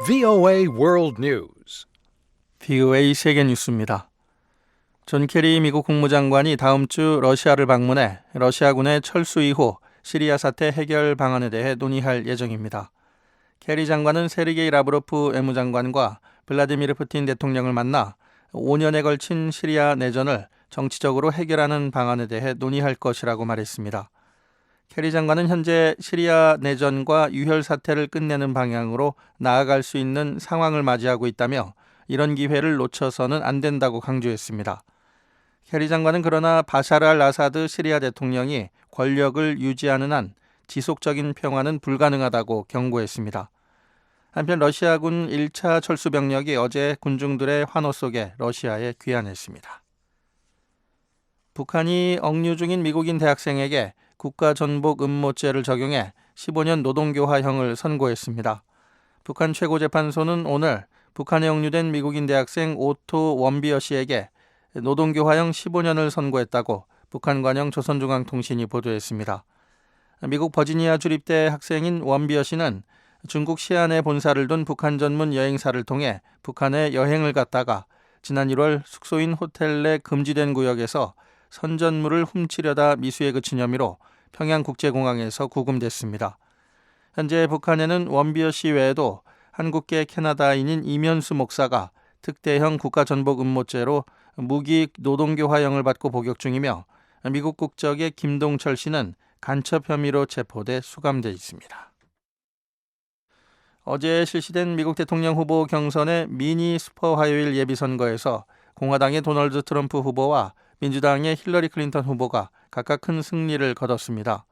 VOA World News. VOA 세계 뉴스입니다. 존 케리 미국 국무장관이 다음 주 러시아를 방문해 러시아군의 철수 이후 시리아 사태 해결 방안에 대해 논의할 예정입니다. 케리 장관은 세르게이 라브로프 외무장관과 블라디미르 푸틴 대통령을 만나 5년에 걸친 시리아 내전을 정치적으로 해결하는 방안에 대해 논의할 것이라고 말했습니다. 케리 장관은 현재 시리아 내전과 유혈 사태를 끝내는 방향으로 나아갈 수 있는 상황을 맞이하고 있다며 이런 기회를 놓쳐서는 안 된다고 강조했습니다. 케리 장관은 그러나 바샤르 알 아사드 시리아 대통령이 권력을 유지하는 한 지속적인 평화는 불가능하다고 경고했습니다. 한편 러시아군 1차 철수병력이 어제 군중들의 환호 속에 러시아에 귀환했습니다. 북한이 억류 중인 미국인 대학생에게 국가전복 음모죄를 적용해 15년 노동교화형을 선고했습니다. 북한 최고재판소는 오늘 북한에 억류된 미국인 대학생 오토 원비어 씨에게 노동교화형 15년을 선고했다고 북한 관영 조선중앙통신이 보도했습니다. 미국 버지니아 주립대 학생인 원비어 씨는 중국 시안에 본사를 둔 북한 전문 여행사를 통해 북한에 여행을 갔다가 지난 1월 숙소인 호텔 내 금지된 구역에서 선전물을 훔치려다 미수에 그친 혐의로 평양국제공항에서 구금됐습니다. 현재 북한에는 원비어 씨 외에도 한국계 캐나다인인 이면수 목사가 특대형 국가전복 음모죄로 무기익 노동교화형을 받고 복역 중이며 미국 국적의 김동철 씨는 간첩 혐의로 체포돼 수감돼 있습니다. 어제 실시된 미국 대통령 후보 경선의 미니 슈퍼 화요일 예비선거에서 공화당의 도널드 트럼프 후보와 민주당의 힐러리 클린턴 후보가 각각 큰 승리를 거뒀습니다.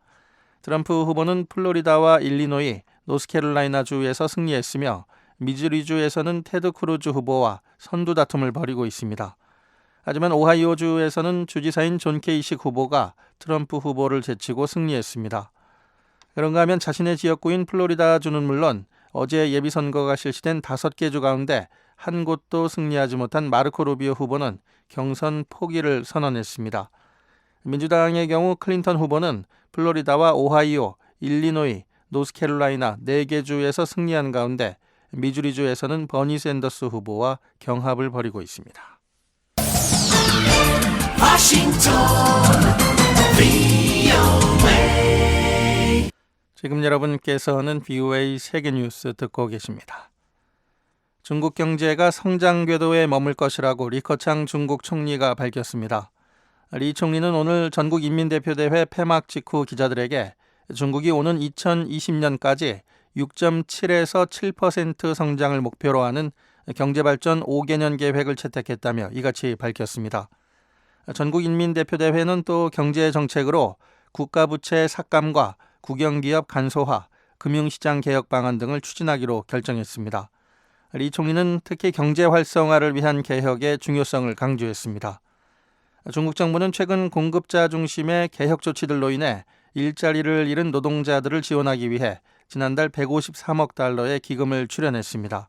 트럼프 후보는 플로리다와 일리노이, 노스캐롤라이나주에서 승리했으며 미주리주에서는 테드 크루즈 후보와 선두 다툼을 벌이고 있습니다. 하지만 오하이오주에서는 주지사인 존 케이식 후보가 트럼프 후보를 제치고 승리했습니다. 그런가 하면 자신의 지역구인 플로리다주는 물론 어제 예비선거가 실시된 5개 주 가운데 한 곳도 승리하지 못한 마르코 루비오 후보는 경선 포기를 선언했습니다. 민주당의 경우 클린턴 후보는 플로리다와 오하이오, 일리노이, 노스캐롤라이나 4개 주에서 승리한 가운데 미주리주에서는 버니 샌더스 후보와 경합을 벌이고 있습니다. 지금 여러분께서는 VOA 세계뉴스 듣고 계십니다. 중국 경제가 성장 궤도에 머물 것이라고 리커창 중국 총리가 밝혔습니다. 리 총리는 오늘 전국인민대표대회 폐막 직후 기자들에게 중국이 오는 2020년까지 6.7에서 7% 성장을 목표로 하는 경제발전 5개년 계획을 채택했다며 이같이 밝혔습니다. 전국인민대표대회는 또 경제정책으로 국가부채 삭감과 국영기업 간소화, 금융시장 개혁 방안 등을 추진하기로 결정했습니다. 리 총리는 특히 경제 활성화를 위한 개혁의 중요성을 강조했습니다. 중국 정부는 최근 공급자 중심의 개혁 조치들로 인해 일자리를 잃은 노동자들을 지원하기 위해 지난달 153억 달러의 기금을 출연했습니다.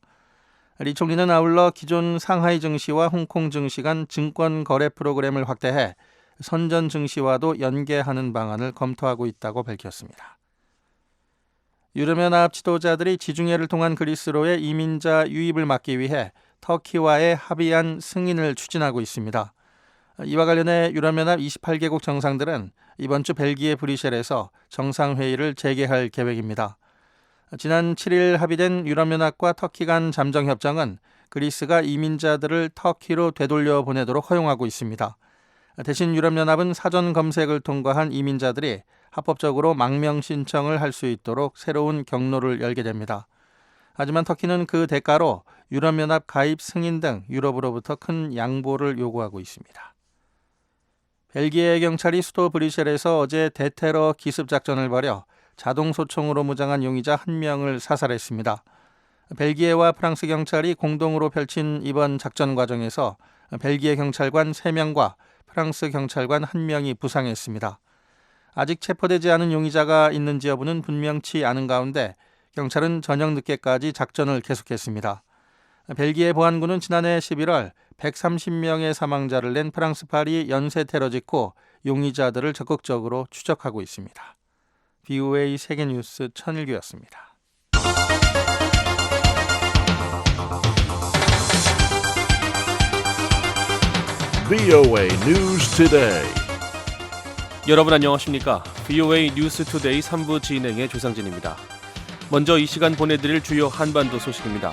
리 총리는 아울러 기존 상하이 증시와 홍콩 증시 간 증권 거래 프로그램을 확대해 선전 증시와도 연계하는 방안을 검토하고 있다고 밝혔습니다. 유럽연합 지도자들이 지중해를 통한 그리스로의 이민자 유입을 막기 위해 터키와의 합의안 승인을 추진하고 있습니다. 이와 관련해 유럽연합 28개국 정상들은 이번 주 벨기에 브뤼셀에서 정상회의를 재개할 계획입니다. 지난 7일 합의된 유럽연합과 터키 간 잠정협정은 그리스가 이민자들을 터키로 되돌려 보내도록 허용하고 있습니다. 대신 유럽연합은 사전 검색을 통과한 이민자들이 합법적으로 망명 신청을 할 수 있도록 새로운 경로를 열게 됩니다. 하지만 터키는 그 대가로 유럽연합 가입 승인 등 유럽으로부터 큰 양보를 요구하고 있습니다. 벨기에 경찰이 수도 브뤼셀에서 어제 대테러 기습 작전을 벌여 자동 소총으로 무장한 용의자 1명을 사살했습니다. 벨기에와 프랑스 경찰이 공동으로 펼친 이번 작전 과정에서 벨기에 경찰관 3명과 프랑스 경찰관 1명이 부상했습니다. 아직 체포되지 않은 용의자가 있는지 여부는 분명치 않은 가운데 경찰은 저녁 늦게까지 작전을 계속했습니다. 벨기에 보안군은 지난해 11월 130명의 사망자를 낸 프랑스 파리 연쇄 테러 직후 용의자들을 적극적으로 추적하고 있습니다. VOA 세계뉴스 천일규였습니다. VOA News Today. 여러분 안녕하십니까? VOA 뉴스 투데이 3부 진행의 조상진입니다. 먼저 이 시간 보내드릴 주요 한반도 소식입니다.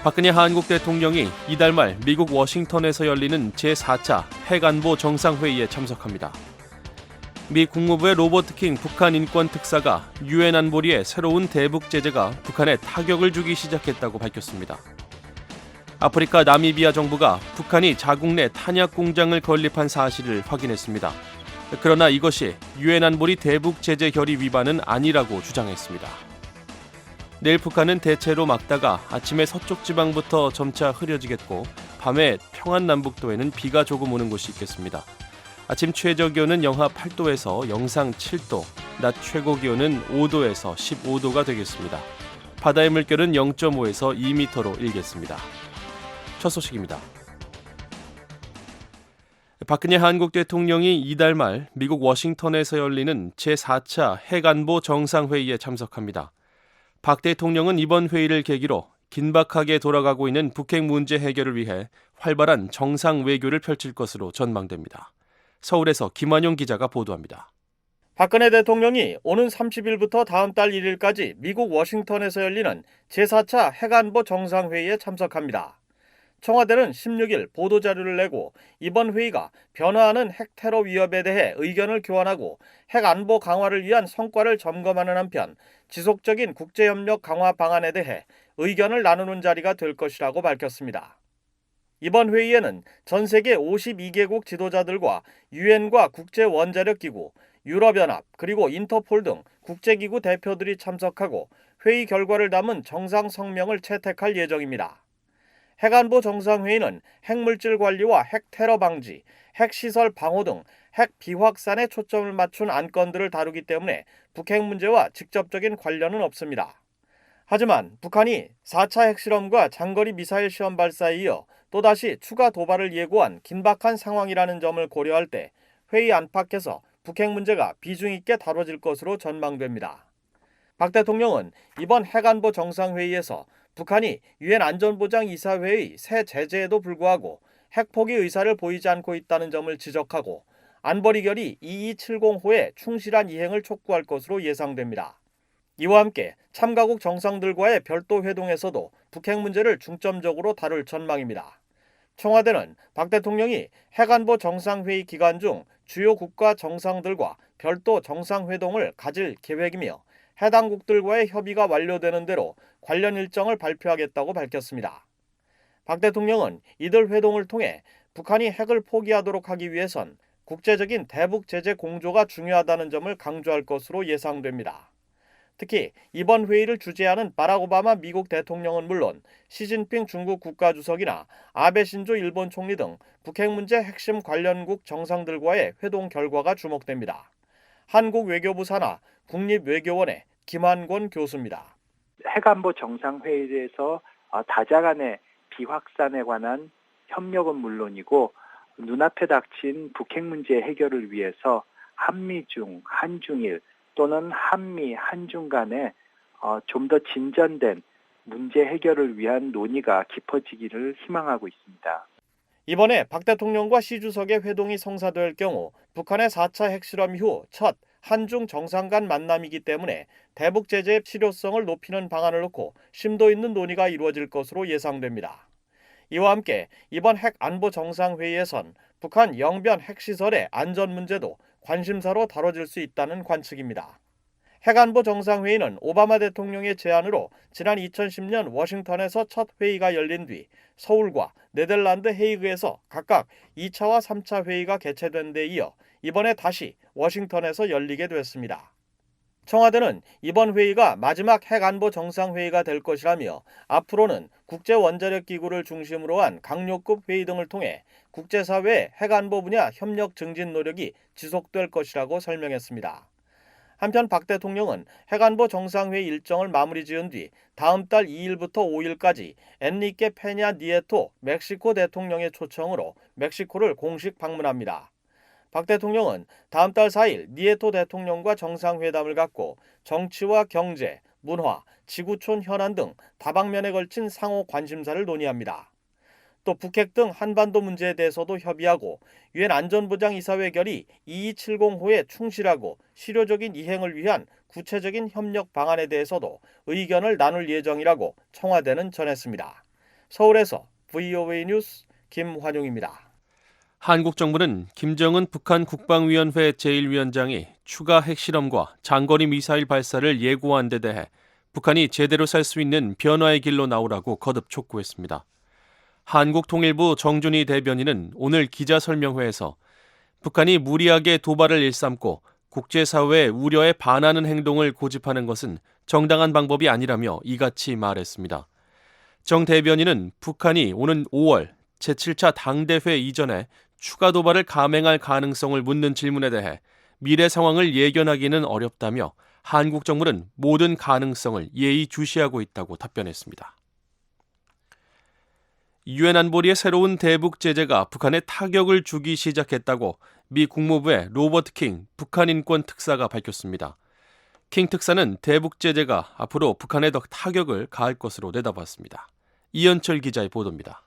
박근혜 한국 대통령이 이달 말 미국 워싱턴에서 열리는 제4차 핵안보 정상회의에 참석합니다. 미 국무부의 로버트 킹 북한 인권 특사가 유엔 안보리의 새로운 대북 제재가 북한에 타격을 주기 시작했다고 밝혔습니다. 아프리카 나미비아 정부가 북한이 자국 내 탄약 공장을 건립한 사실을 확인했습니다. 그러나 이것이 유엔 안보리 대북 제재 결의 위반은 아니라고 주장했습니다. 내일 북한은 대체로 맑다가 아침에 서쪽 지방부터 점차 흐려지겠고 밤에 평안남북도에는 비가 조금 오는 곳이 있겠습니다. 아침 최저 기온은 영하 8도에서 영상 7도, 낮 최고 기온은 5도에서 15도가 되겠습니다. 바다의 물결은 0.5에서 2m로 일겠습니다. 첫 소식입니다. 박근혜 한국 대통령이 이달 말 미국 워싱턴에서 열리는 제4차 핵안보 정상회의에 참석합니다. 박 대통령은 이번 회의를 계기로 긴박하게 돌아가고 있는 북핵 문제 해결을 위해 활발한 정상 외교를 펼칠 것으로 전망됩니다. 서울에서 김완용 기자가 보도합니다. 박근혜 대통령이 오는 30일부터 다음 달 1일까지 미국 워싱턴에서 열리는 제4차 핵안보 정상회의에 참석합니다. 청와대는 16일 보도자료를 내고 이번 회의가 변화하는 핵테러 위협에 대해 의견을 교환하고 핵안보 강화를 위한 성과를 점검하는 한편 지속적인 국제협력 강화 방안에 대해 의견을 나누는 자리가 될 것이라고 밝혔습니다. 이번 회의에는 전 세계 52개국 지도자들과 유엔과 국제원자력기구, 유럽연합 그리고 인터폴 등 국제기구 대표들이 참석하고 회의 결과를 담은 정상 성명을 채택할 예정입니다. 핵안보 정상회의는 핵물질 관리와 핵테러 방지, 핵시설 방호 등 핵 비확산에 초점을 맞춘 안건들을 다루기 때문에 북핵 문제와 직접적인 관련은 없습니다. 하지만 북한이 4차 핵실험과 장거리 미사일 시험 발사에 이어 또다시 추가 도발을 예고한 긴박한 상황이라는 점을 고려할 때 회의 안팎에서 북핵 문제가 비중 있게 다뤄질 것으로 전망됩니다. 박 대통령은 이번 핵안보 정상회의에서 북한이 유엔 안전보장이사회의 새 제재에도 불구하고 핵포기 의사를 보이지 않고 있다는 점을 지적하고 안보리 결의 2270호의 충실한 이행을 촉구할 것으로 예상됩니다. 이와 함께 참가국 정상들과의 별도 회동에서도 북핵 문제를 중점적으로 다룰 전망입니다. 청와대는 박 대통령이 핵안보 정상회의 기간 중 주요 국가 정상들과 별도 정상회동을 가질 계획이며 해당국들과의 협의가 완료되는 대로 관련 일정을 발표하겠다고 밝혔습니다. 박 대통령은 이들 회동을 통해 북한이 핵을 포기하도록 하기 위해선 국제적인 대북 제재 공조가 중요하다는 점을 강조할 것으로 예상됩니다. 특히 이번 회의를 주재하는 바락 오바마 미국 대통령은 물론 시진핑 중국 국가주석이나 아베 신조 일본 총리 등 북핵 문제 핵심 관련국 정상들과의 회동 결과가 주목됩니다. 한국 외교부 산하 국립외교원의 김한권 교수입니다. 핵안보 정상회의에서 다자 간의 비확산에 관한 협력은 물론이고 눈앞에 닥친 북핵 문제 해결을 위해서 한미중, 한중일 또는 한미, 한중 간에 좀 더 진전된 문제 해결을 위한 논의가 깊어지기를 희망하고 있습니다. 이번에 박 대통령과 시 주석의 회동이 성사될 경우 북한의 4차 핵실험 이후 첫 한중 정상 간 만남이기 때문에 대북 제재의 실효성을 높이는 방안을 놓고 심도 있는 논의가 이루어질 것으로 예상됩니다. 이와 함께 이번 핵안보 정상회의에선 북한 영변 핵시설의 안전 문제도 관심사로 다뤄질 수 있다는 관측입니다. 핵안보 정상회의는 오바마 대통령의 제안으로 지난 2010년 워싱턴에서 첫 회의가 열린 뒤 서울과 네덜란드 헤이그에서 각각 2차와 3차 회의가 개최된 데 이어 이번에 다시 워싱턴에서 열리게 됐습니다. 청와대는 이번 회의가 마지막 핵안보 정상회의가 될 것이라며 앞으로는 국제원자력기구를 중심으로 한 강요급 회의 등을 통해 국제사회의 핵안보 분야 협력 증진 노력이 지속될 것이라고 설명했습니다. 한편 박 대통령은 핵안보 정상회의 일정을 마무리 지은 뒤 다음 달 2일부터 5일까지 엔리케 페냐 니에토 멕시코 대통령의 초청으로 멕시코를 공식 방문합니다. 박 대통령은 다음 달 4일 니에토 대통령과 정상회담을 갖고 정치와 경제, 문화, 지구촌 현안 등 다방면에 걸친 상호 관심사를 논의합니다. 또 북핵 등 한반도 문제에 대해서도 협의하고 유엔 안전보장이사회 결의 2270호에 충실하고 실효적인 이행을 위한 구체적인 협력 방안에 대해서도 의견을 나눌 예정이라고 청와대는 전했습니다. 서울에서 VOA 뉴스 김환용입니다. 한국 정부는 김정은 북한 국방위원회 제1위원장이 추가 핵실험과 장거리 미사일 발사를 예고한 데 대해 북한이 제대로 살 수 있는 변화의 길로 나오라고 거듭 촉구했습니다. 한국통일부 정준희 대변인은 오늘 기자설명회에서 북한이 무리하게 도발을 일삼고 국제사회의 우려에 반하는 행동을 고집하는 것은 정당한 방법이 아니라며 이같이 말했습니다. 정 대변인은 북한이 오는 5월 제7차 당대회 이전에 추가 도발을 감행할 가능성을 묻는 질문에 대해 미래 상황을 예견하기는 어렵다며 한국 정부는 모든 가능성을 예의주시하고 있다고 답변했습니다. 유엔 안보리의 새로운 대북 제재가 북한에 타격을 주기 시작했다고 미 국무부의 로버트 킹 북한 인권 특사가 밝혔습니다. 킹 특사는 대북 제재가 앞으로 북한에 더 타격을 가할 것으로 내다봤습니다. 이현철 기자의 보도입니다.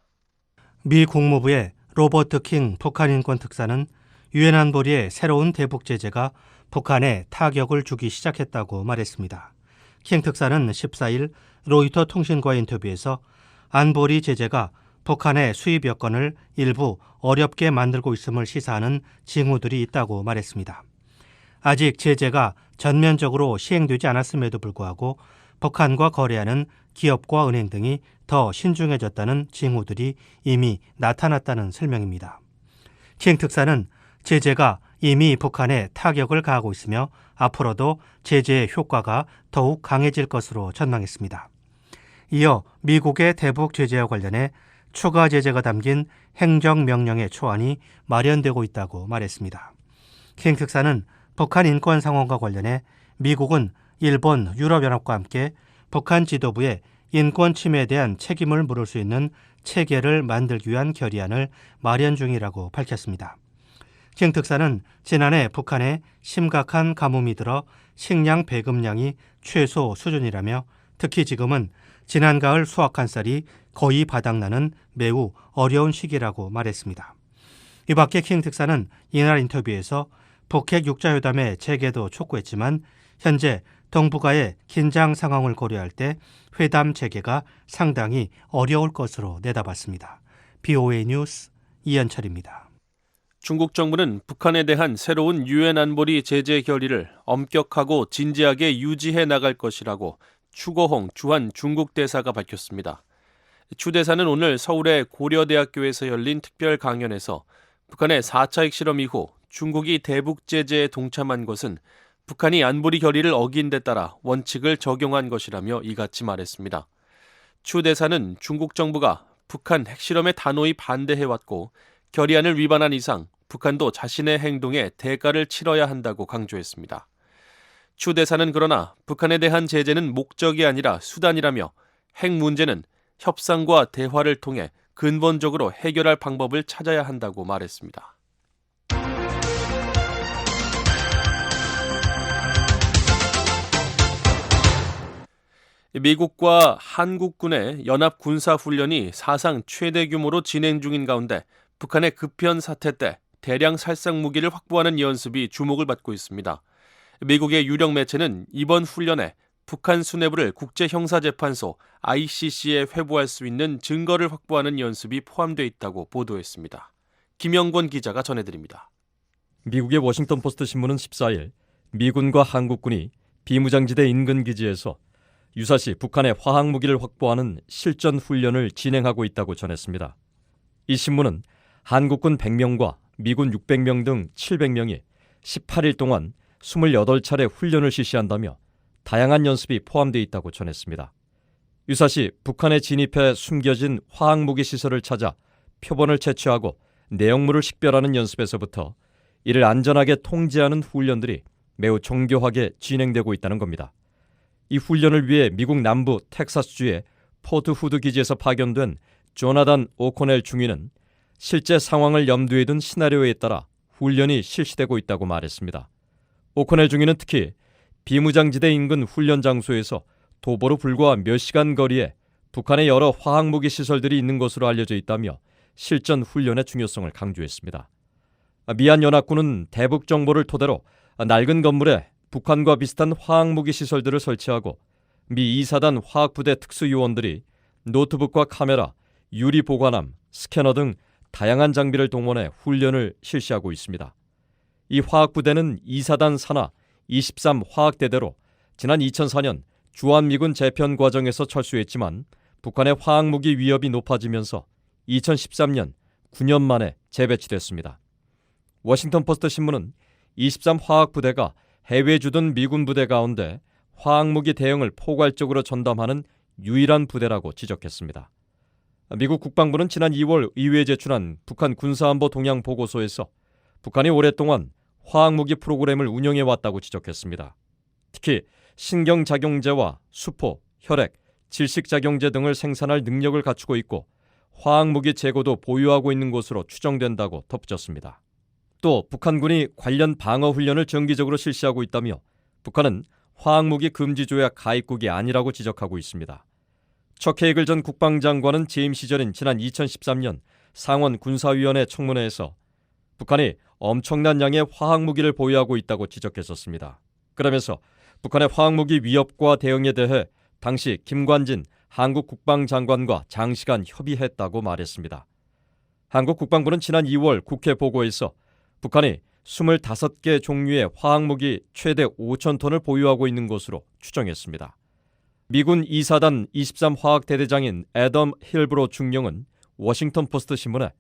미 국무부의 로버트 킹 북한 인권 특사는 유엔 안보리의 새로운 대북 제재가 북한에 타격을 주기 시작했다고 말했습니다. 킹 특사는 14일 로이터 통신과의 인터뷰에서 안보리 제재가 북한의 수입 여건을 일부 어렵게 만들고 있음을 시사하는 징후들이 있다고 말했습니다. 아직 제재가 전면적으로 시행되지 않았음에도 불구하고 북한과 거래하는 기업과 은행 등이 더 신중해졌다는 징후들이 이미 나타났다는 설명입니다. 킹 특사는 제재가 이미 북한에 타격을 가하고 있으며 앞으로도 제재의 효과가 더욱 강해질 것으로 전망했습니다. 이어 미국의 대북 제재와 관련해 추가 제재가 담긴 행정명령의 초안이 마련되고 있다고 말했습니다. 킹 특사는 북한 인권 상황과 관련해 미국은 일본, 유럽연합과 함께 북한 지도부의 인권 침해에 대한 책임을 물을 수 있는 체계를 만들기 위한 결의안을 마련 중이라고 밝혔습니다. 킹 특사는 지난해 북한에 심각한 가뭄이 들어 식량 배급량이 최소 수준이라며 특히 지금은 지난 가을 수확한 쌀이 거의 바닥나는 매우 어려운 시기라고 말했습니다. 이 밖에 킹 특사는 이날 인터뷰에서 북핵 육자회담의 재개도 촉구했지만 현재 동북아의 긴장 상황을 고려할 때 회담 재개가 상당히 어려울 것으로 내다봤습니다. BOA 뉴스 이현철입니다. 중국 정부는 북한에 대한 새로운 유엔 안보리 제재 결의를 엄격하고 진지하게 유지해 나갈 것이라고 추거홍 주한 중국 대사가 밝혔습니다. 추 대사는 오늘 서울의 고려대학교에서 열린 특별 강연에서 북한의 4차 핵실험 이후 중국이 대북 제재에 동참한 것은 북한이 안보리 결의를 어긴 데 따라 원칙을 적용한 것이라며 이같이 말했습니다. 추 대사는 중국 정부가 북한 핵실험에 단호히 반대해왔고 결의안을 위반한 이상 북한도 자신의 행동에 대가를 치러야 한다고 강조했습니다. 추 대사는 그러나 북한에 대한 제재는 목적이 아니라 수단이라며 핵 문제는 협상과 대화를 통해 근본적으로 해결할 방법을 찾아야 한다고 말했습니다. 미국과 한국군의 연합 군사훈련이 사상 최대 규모로 진행 중인 가운데 북한의 급현 사태 때 대량 살상 무기를 확보하는 연습이 주목을 받고 있습니다. 미국의 유력 매체는 이번 훈련에 북한 수뇌부를 국제형사재판소 ICC에 회부할 수 있는 증거를 확보하는 연습이 포함되어 있다고 보도했습니다. 김영권 기자가 전해드립니다. 미국의 워싱턴 포스트 신문은 14일 미군과 한국군이 비무장지대 인근 기지에서 유사시 북한의 화학무기를 확보하는 실전 훈련을 진행하고 있다고 전했습니다. 이 신문은 한국군 100명과 미군 600명 등 700명이 18일 동안 28차례 훈련을 실시한다며 다양한 연습이 포함되어 있다고 전했습니다. 유사시 북한에 진입해 숨겨진 화학무기 시설을 찾아 표본을 채취하고 내용물을 식별하는 연습에서부터 이를 안전하게 통제하는 훈련들이 매우 정교하게 진행되고 있다는 겁니다. 이 훈련을 위해 미국 남부 텍사스주의 포트 후드 기지에서 파견된 조나단 오코넬 중위는 실제 상황을 염두에 둔 시나리오에 따라 훈련이 실시되고 있다고 말했습니다. 오코넬 중위는 특히 비무장지대 인근 훈련 장소에서 도보로 불과 몇 시간 거리에 북한의 여러 화학무기 시설들이 있는 것으로 알려져 있다며 실전 훈련의 중요성을 강조했습니다. 미얀연합군은 대북 정보를 토대로 낡은 건물에 북한과 비슷한 화학무기 시설들을 설치하고 미 2사단 화학부대 특수요원들이 노트북과 카메라, 유리 보관함, 스캐너 등 다양한 장비를 동원해 훈련을 실시하고 있습니다. 이 화학부대는 2사단 산하 23 화학대대로 지난 2004년 주한미군 재편 과정에서 철수했지만 북한의 화학무기 위협이 높아지면서 2013년 9년 만에 재배치됐습니다. 워싱턴 포스트 신문은 23 화학부대가 해외에 주둔 미군 부대 가운데 화학무기 대응을 포괄적으로 전담하는 유일한 부대라고 지적했습니다. 미국 국방부는 지난 2월 의회에 제출한 북한 군사안보 동향 보고서에서 북한이 오랫동안 화학무기 프로그램을 운영해왔다고 지적했습니다. 특히 신경작용제와 수포, 혈액, 질식작용제 등을 생산할 능력을 갖추고 있고 화학무기 재고도 보유하고 있는 것으로 추정된다고 덧붙였습니다. 또 북한군이 관련 방어훈련을 정기적으로 실시하고 있다며 북한은 화학무기 금지조약 가입국이 아니라고 지적하고 있습니다. 척 헤이글 전 국방장관은 재임 시절인 지난 2013년 상원 군사위원회 청문회에서 북한이 엄청난 양의 화학무기를 보유하고 있다고 지적했었습니다. 그러면서 북한의 화학무기 위협과 대응에 대해 당시 김관진 한국 국방장관과 장시간 협의했다고 말했습니다. 한국 국방부는 지난 2월 국회 보고에서 북한이 25개 종류의 화학무기 최대 5,000톤을 보유하고 있는 것으로 추정했습니다. 미군 2사단 23 화학대대장인 애덤 힐브로 중령은 워싱턴 포스트 신문에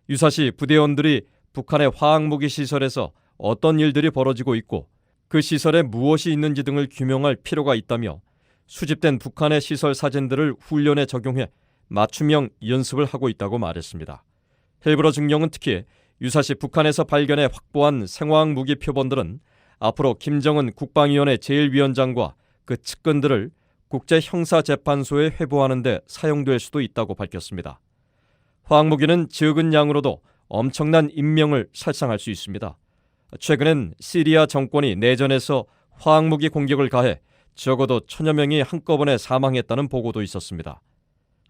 유사시 부대원들이 북한의 화학무기 시설에서 어떤 일들이 벌어지고 있고 그 시설에 무엇이 있는지 등을 규명할 필요가 있다며 수집된 북한의 시설 사진들을 훈련에 적용해 맞춤형 연습을 하고 있다고 말했습니다. 힐브로 중령은 특히 유사시 북한에서 발견해 확보한 생화학무기 표본들은 앞으로 김정은 국방위원회 제1위원장과 그 측근들을 국제형사재판소에 회부하는 데 사용될 수도 있다고 밝혔습니다. 화학무기는 적은 양으로도 엄청난 인명을 살상할 수 있습니다. 최근엔 시리아 정권이 내전에서 화학무기 공격을 가해 적어도 1000여 명이 한꺼번에 사망했다는 보고도 있었습니다.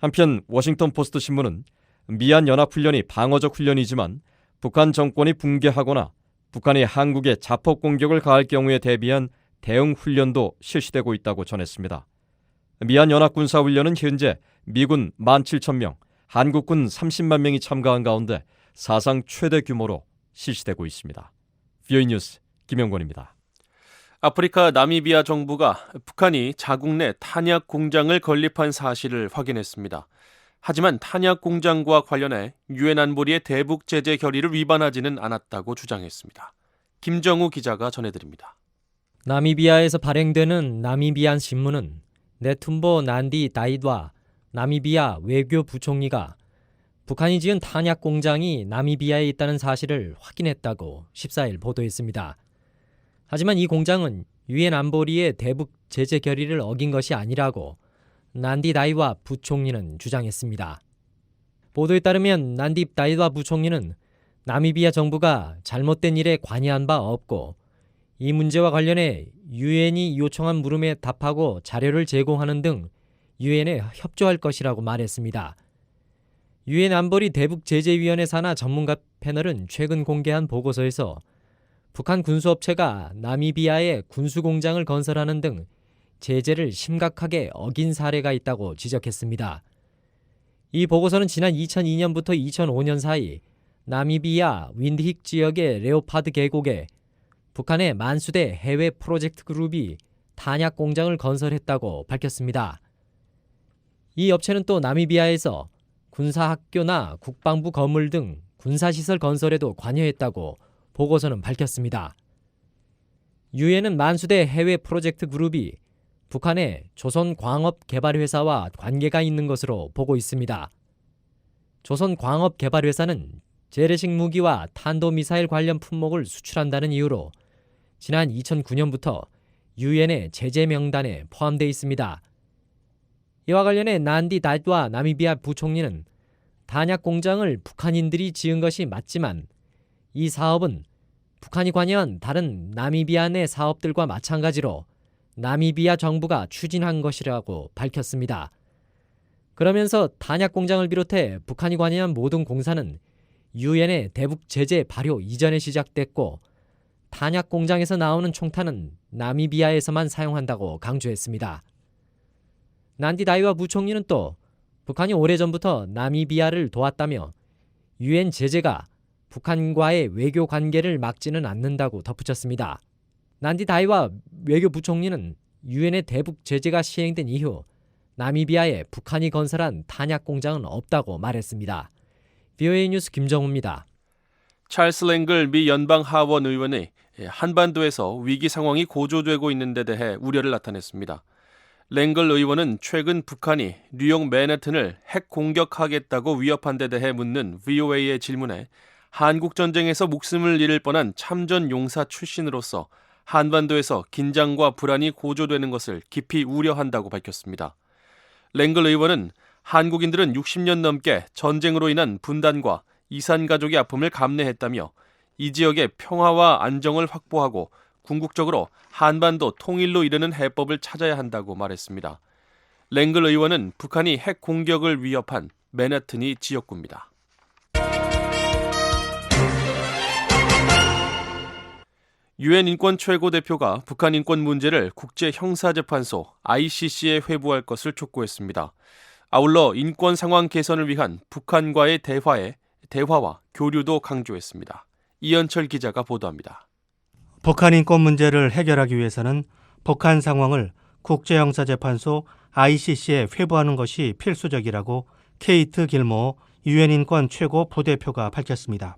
한편 워싱턴 포스트 신문은 미얀연합훈련이 방어적 훈련이지만 북한 정권이 붕괴하거나 북한이 한국에 자폭 공격을 가할 경우에 대비한 대응 훈련도 실시되고 있다고 전했습니다. 미얀연합군사훈련은 현재 미군 17,000명, 한국군 30만 명이 참가한 가운데 사상 최대 규모로 실시되고 있습니다. VOA 뉴스 김영권입니다. 아프리카 나미비아 정부가 북한이 자국 내 탄약 공장을 건립한 사실을 확인했습니다. 하지만 탄약 공장과 관련해 유엔 안보리의 대북 제재 결의를 위반하지는 않았다고 주장했습니다. 김정우 기자가 전해드립니다. 나미비아에서 발행되는 나미비안 신문은 네툼보 난디 다이드와 나미비아 외교부총리가 북한이 지은 탄약 공장이 나미비아에 있다는 사실을 확인했다고 14일 보도했습니다. 하지만 이 공장은 유엔 안보리의 대북 제재 결의를 어긴 것이 아니라고 난디 다이와 부총리는 주장했습니다. 보도에 따르면 난디 다이와 부총리는 나미비아 정부가 잘못된 일에 관여한 바 없고 이 문제와 관련해 유엔이 요청한 물음에 답하고 자료를 제공하는 등 유엔에 협조할 것이라고 말했습니다. 유엔 안보리 대북제재위원회 산하 전문가 패널은 최근 공개한 보고서에서 북한 군수업체가 나미비아에 군수공장을 건설하는 등 제재를 심각하게 어긴 사례가 있다고 지적했습니다. 이 보고서는 지난 2002년부터 2005년 사이 나미비아 윈드힉 지역의 레오파드 계곡에 북한의 만수대 해외 프로젝트 그룹이 탄약 공장을 건설했다고 밝혔습니다. 이 업체는 또 나미비아에서 군사학교나 국방부 건물 등 군사시설 건설에도 관여했다고 보고서는 밝혔습니다. 유엔은 만수대 해외 프로젝트 그룹이 북한의 조선광업개발회사와 관계가 있는 것으로 보고 있습니다. 조선광업개발회사는 재래식 무기와 탄도미사일 관련 품목을 수출한다는 이유로 지난 2009년부터 유엔의 제재 명단에 포함되어 있습니다. 이와 관련해 난디 다이와 나미비아 부총리는 탄약 공장을 북한인들이 지은 것이 맞지만 이 사업은 북한이 관여한 다른 나미비아 내 사업들과 마찬가지로 나미비아 정부가 추진한 것이라고 밝혔습니다. 그러면서 탄약 공장을 비롯해 북한이 관여한 모든 공사는 유엔의 대북 제재 발효 이전에 시작됐고 탄약 공장에서 나오는 총탄은 나미비아에서만 사용한다고 강조했습니다. 난디 다이와 부총리는 또 북한이 오래전부터 나미비아를 도왔다며 유엔 제재가 북한과의 외교 관계를 막지는 않는다고 덧붙였습니다. 난디 다이와 외교부총리는 유엔의 대북 제재가 시행된 이후 나미비아에 북한이 건설한 탄약 공장은 없다고 말했습니다. VOA 뉴스 김정우입니다. 찰스 랭글 미 연방 하원 의원이 한반도에서 위기 상황이 고조되고 있는 데 대해 우려를 나타냈습니다. 랭글 의원은 최근 북한이 뉴욕 맨해튼을 핵 공격하겠다고 위협한 데 대해 묻는 VOA의 질문에 한국 전쟁에서 목숨을 잃을 뻔한 참전 용사 출신으로서 한반도에서 긴장과 불안이 고조되는 것을 깊이 우려한다고 밝혔습니다. 랭글 의원은 한국인들은 60년 넘게 전쟁으로 인한 분단과 이산 가족의 아픔을 감내했다며 이 지역의 평화와 안정을 확보하고 궁극적으로 한반도 통일로 이르는 해법을 찾아야 한다고 말했습니다. 랭글 의원은 북한이 핵 공격을 위협한 맨해튼이 지역구입니다. 유엔 인권 최고대표가 북한 인권 문제를 국제형사재판소 ICC에 회부할 것을 촉구했습니다. 아울러 인권 상황 개선을 위한 북한과의 대화와 교류도 강조했습니다. 이현철 기자가 보도합니다. 북한 인권 문제를 해결하기 위해서는 북한 상황을 국제형사재판소 ICC에 회부하는 것이 필수적이라고 케이트 길모어 유엔 인권 최고 부대표가 밝혔습니다.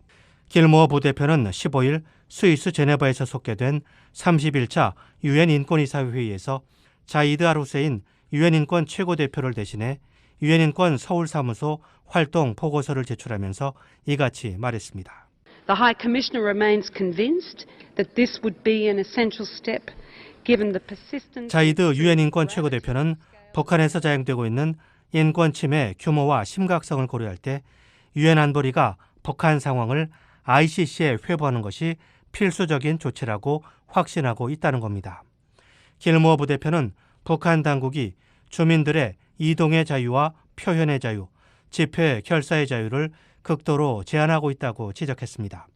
길모어 부대표는 15일 스위스 제네바에서 속개된 31차 유엔 인권이사회회의에서 자이드 알후세인 유엔 인권 최고대표를 대신해 유엔 인권 서울사무소 활동 보고서를 제출하면서 이같이 말했습니다. The High Commissioner remains convinced that this would be an essential step given the persistent 자이드 유엔 인권 최고대표는 북한에서 자행되고 있는 인권 침해 규모와 심각성을 고려할 때 유엔 안보리가 북한 상황을 ICC에 회부하는 것이 필수적인 조치라고 확신하고 있다는 겁니다. 길모어 부대표는 북한 당국이 주민들의 이동의 자유와 표현의 자유, 집회, 결사의 자유를 극도로 제한하고 있다고 지적했습니다.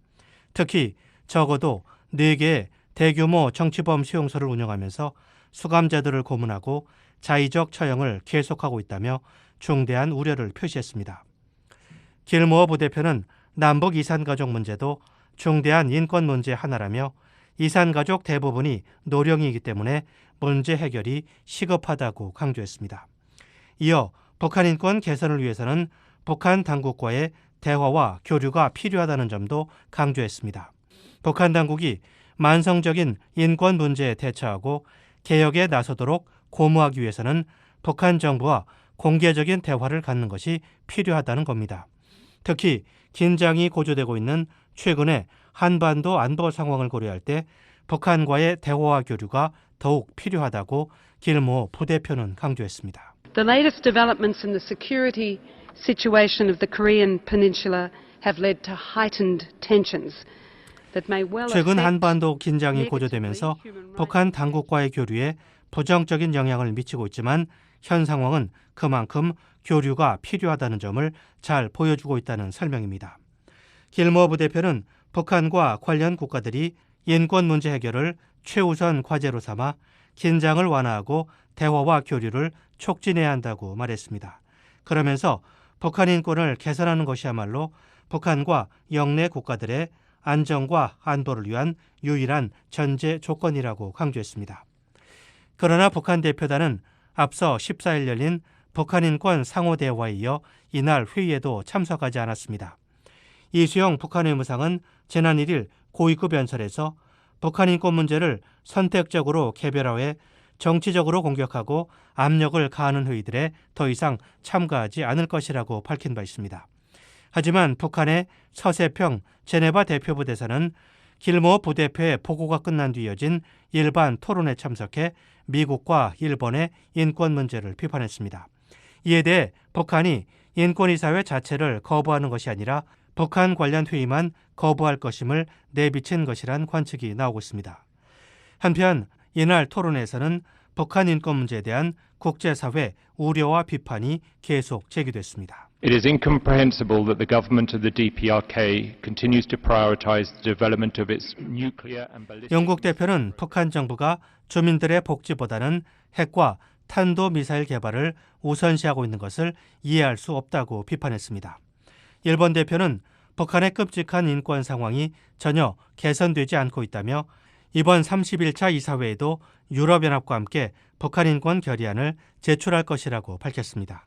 특히 적어도 4개의 대규모 정치범 수용소를 운영하면서 수감자들을 고문하고 자의적 처형을 계속하고 있다며 중대한 우려를 표시했습니다. 길모어 부대표는 남북 이산가족 문제도 중대한 인권 문제 하나라며 이산가족 대부분이 노령이기 때문에 문제 해결이 시급하다고 강조했습니다. 이어 북한 인권 개선을 위해서는 북한 당국과의 대화와 교류가 필요하다는 점도 강조했습니다. 북한 당국이 만성적인 인권 문제에 대처하고 개혁에 나서도록 고무하기 위해서는 북한 정부와 공개적인 대화를 갖는 것이 필요하다는 겁니다. 특히 긴장이 고조되고 있는 최근의 한반도 안보 상황을 고려할 때 북한과의 대화와 교류가 더욱 필요하다고 길모어 부대표는 강조했습니다. The latest developments in the security situation of the Korean Peninsula have led to heightened tensions that may well 최근 affect 한반도 긴장이 고조되면서 북한 당국과의 교류에 부정적인 영향을 미치고 있지만 현 상황은 그만큼 교류가 필요하다는 점을 잘 보여주고 있다는 설명입니다. 길모어 부대표는 북한과 관련 국가들이 인권 문제 해결을 최우선 과제로 삼아 긴장을 완화하고 대화와 교류를 촉진해야 한다고 말했습니다. 그러면서 북한 인권을 개선하는 것이야말로 북한과 영내 국가들의 안정과 안보를 위한 유일한 전제 조건이라고 강조했습니다. 그러나 북한 대표단은 앞서 14일 열린 북한 인권 상호대화에 이어 이날 회의에도 참석하지 않았습니다. 이수영 북한 외무상은 지난 1일 고위급 연설에서 북한 인권 문제를 선택적으로 개별화해 정치적으로 공격하고 압력을 가하는 회의들에 더 이상 참가하지 않을 것이라고 밝힌 바 있습니다. 하지만 북한의 서세평 제네바 대표부 대사는 길모어 부대표의 보고가 끝난 뒤 이어진 일반 토론에 참석해 미국과 일본의 인권 문제를 비판했습니다. 이에 대해 북한이 인권이사회 자체를 거부하는 것이 아니라 북한 관련 회의만 거부할 것임을 내비친 것이란 관측이 나오고 있습니다. 한편 이날 토론에서는 북한 인권 문제에 대한 국제사회 우려와 비판이 계속 제기됐습니다. It is incomprehensible that the government of the DPRK continues to prioritize the development of its nuclear and ballistic. 영국 대표는 북한 정부가 주민들의 복지보다는 핵과 탄도미사일 개발을 우선시하고 있는 것을 이해할 수 없다고 비판했습니다. 일본 대표는 북한의 끔찍한 인권 상황이 전혀 개선되지 않고 있다며 이번 31차 이사회에도 유럽연합과 함께 북한 인권 결의안을 제출할 것이라고 밝혔습니다.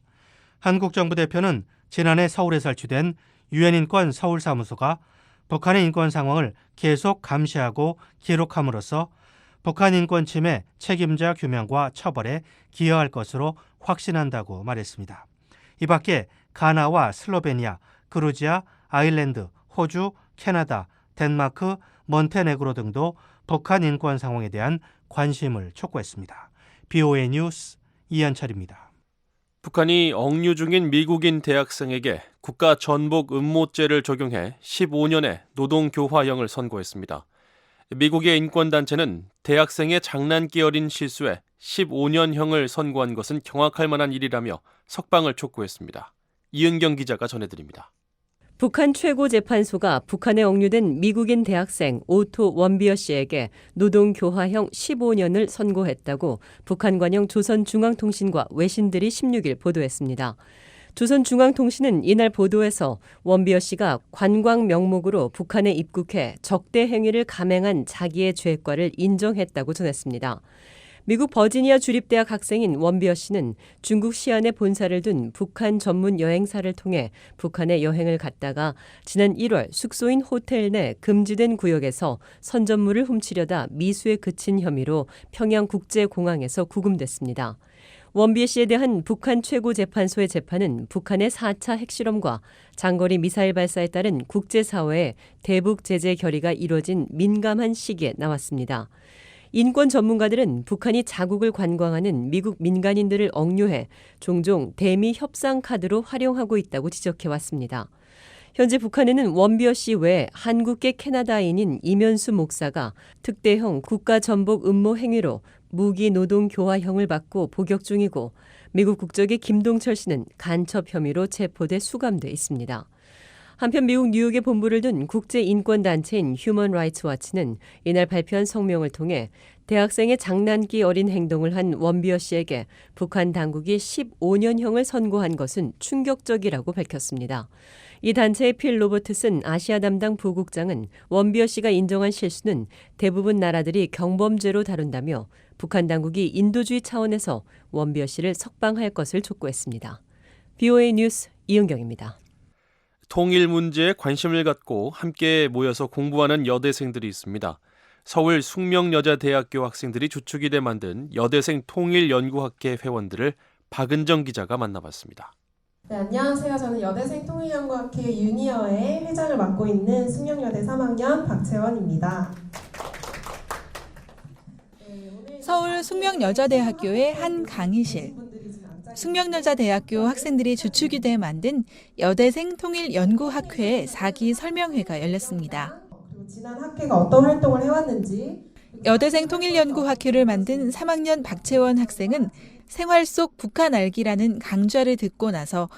한국 정부 대표는 지난해 서울에 설치된 유엔인권 서울사무소가 북한의 인권 상황을 계속 감시하고 기록함으로써 북한 인권 침해 책임자 규명과 처벌에 기여할 것으로 확신한다고 말했습니다. 이 밖에 가나와 슬로베니아, 그루지아, 아일랜드, 호주, 캐나다, 덴마크, 몬테네그로 등도 북한 인권 상황에 대한 관심을 촉구했습니다. BOA 뉴스 이현철입니다. 북한이 억류 중인 미국인 대학생에게 국가 전복 음모죄를 적용해 15년의 노동교화형을 선고했습니다. 미국의 인권단체는 대학생의 장난기 어린 실수에 15년형을 선고한 것은 경악할 만한 일이라며 석방을 촉구했습니다. 이은경 기자가 전해드립니다. 북한 최고재판소가 북한에 억류된 미국인 대학생 오토 원비어 씨에게 노동교화형 15년을 선고했다고 북한관영 조선중앙통신과 외신들이 16일 보도했습니다. 조선중앙통신은 이날 보도에서 원비어 씨가 관광 명목으로 북한에 입국해 적대 행위를 감행한 자기의 죄과를 인정했다고 전했습니다. 미국 버지니아 주립대학 학생인 원비어 씨는 중국 시안에 본사를 둔 북한 전문 여행사를 통해 북한에 여행을 갔다가 지난 1월 숙소인 호텔 내 금지된 구역에서 선전물을 훔치려다 미수에 그친 혐의로 평양국제공항에서 구금됐습니다. 원비어 씨에 대한 북한 최고재판소의 재판은 북한의 4차 핵실험과 장거리 미사일 발사에 따른 국제사회의 대북 제재 결의가 이뤄진 민감한 시기에 나왔습니다. 인권 전문가들은 북한이 자국을 관광하는 미국 민간인들을 억류해 종종 대미 협상 카드로 활용하고 있다고 지적해왔습니다. 현재 북한에는 원비어 씨 외 한국계 캐나다인인 이면수 목사가 특대형 국가전복 음모 행위로 무기 노동 교화형을 받고 복역 중이고 미국 국적의 김동철 씨는 간첩 혐의로 체포돼 수감돼 있습니다. 한편 미국 뉴욕에 본부를 둔 국제인권단체인 휴먼 라이츠 와치는 이날 발표한 성명을 통해 대학생의 장난기 어린 행동을 한 원비어 씨에게 북한 당국이 15년형을 선고한 것은 충격적이라고 밝혔습니다. 이 단체의 필 로버트슨 아시아 담당 부국장은 원비어 씨가 인정한 실수는 대부분 나라들이 경범죄로 다룬다며 북한 당국이 인도주의 차원에서 원비어 씨를 석방할 것을 촉구했습니다. BOA 뉴스 이은경입니다. 통일 문제에 관심을 갖고 함께 모여서 공부하는 여대생들이 있습니다. 서울 숙명여자대학교 학생들이 주축이 돼 만든 여대생 통일연구학회 회원들을 박은정 기자가 만나봤습니다. 네, 안녕하세요. 저는 여대생 통일연구학회 유니어의 회장을 맡고 있는 숙명여대 3학년 박채원입니다. 서울 숙명여자대학교의 한 강의실. 숙명여자대학교 학생들이 주축이 돼 만든 여대생 통일연구학회의 4기 설명회가 열렸습니다. 지난 학회가 어떤 활동을 해왔는지. 여대생 통일연구학회를 만든 3학년 박채원 학생은 생활 속 북한 알기라는 강좌를 듣고 나서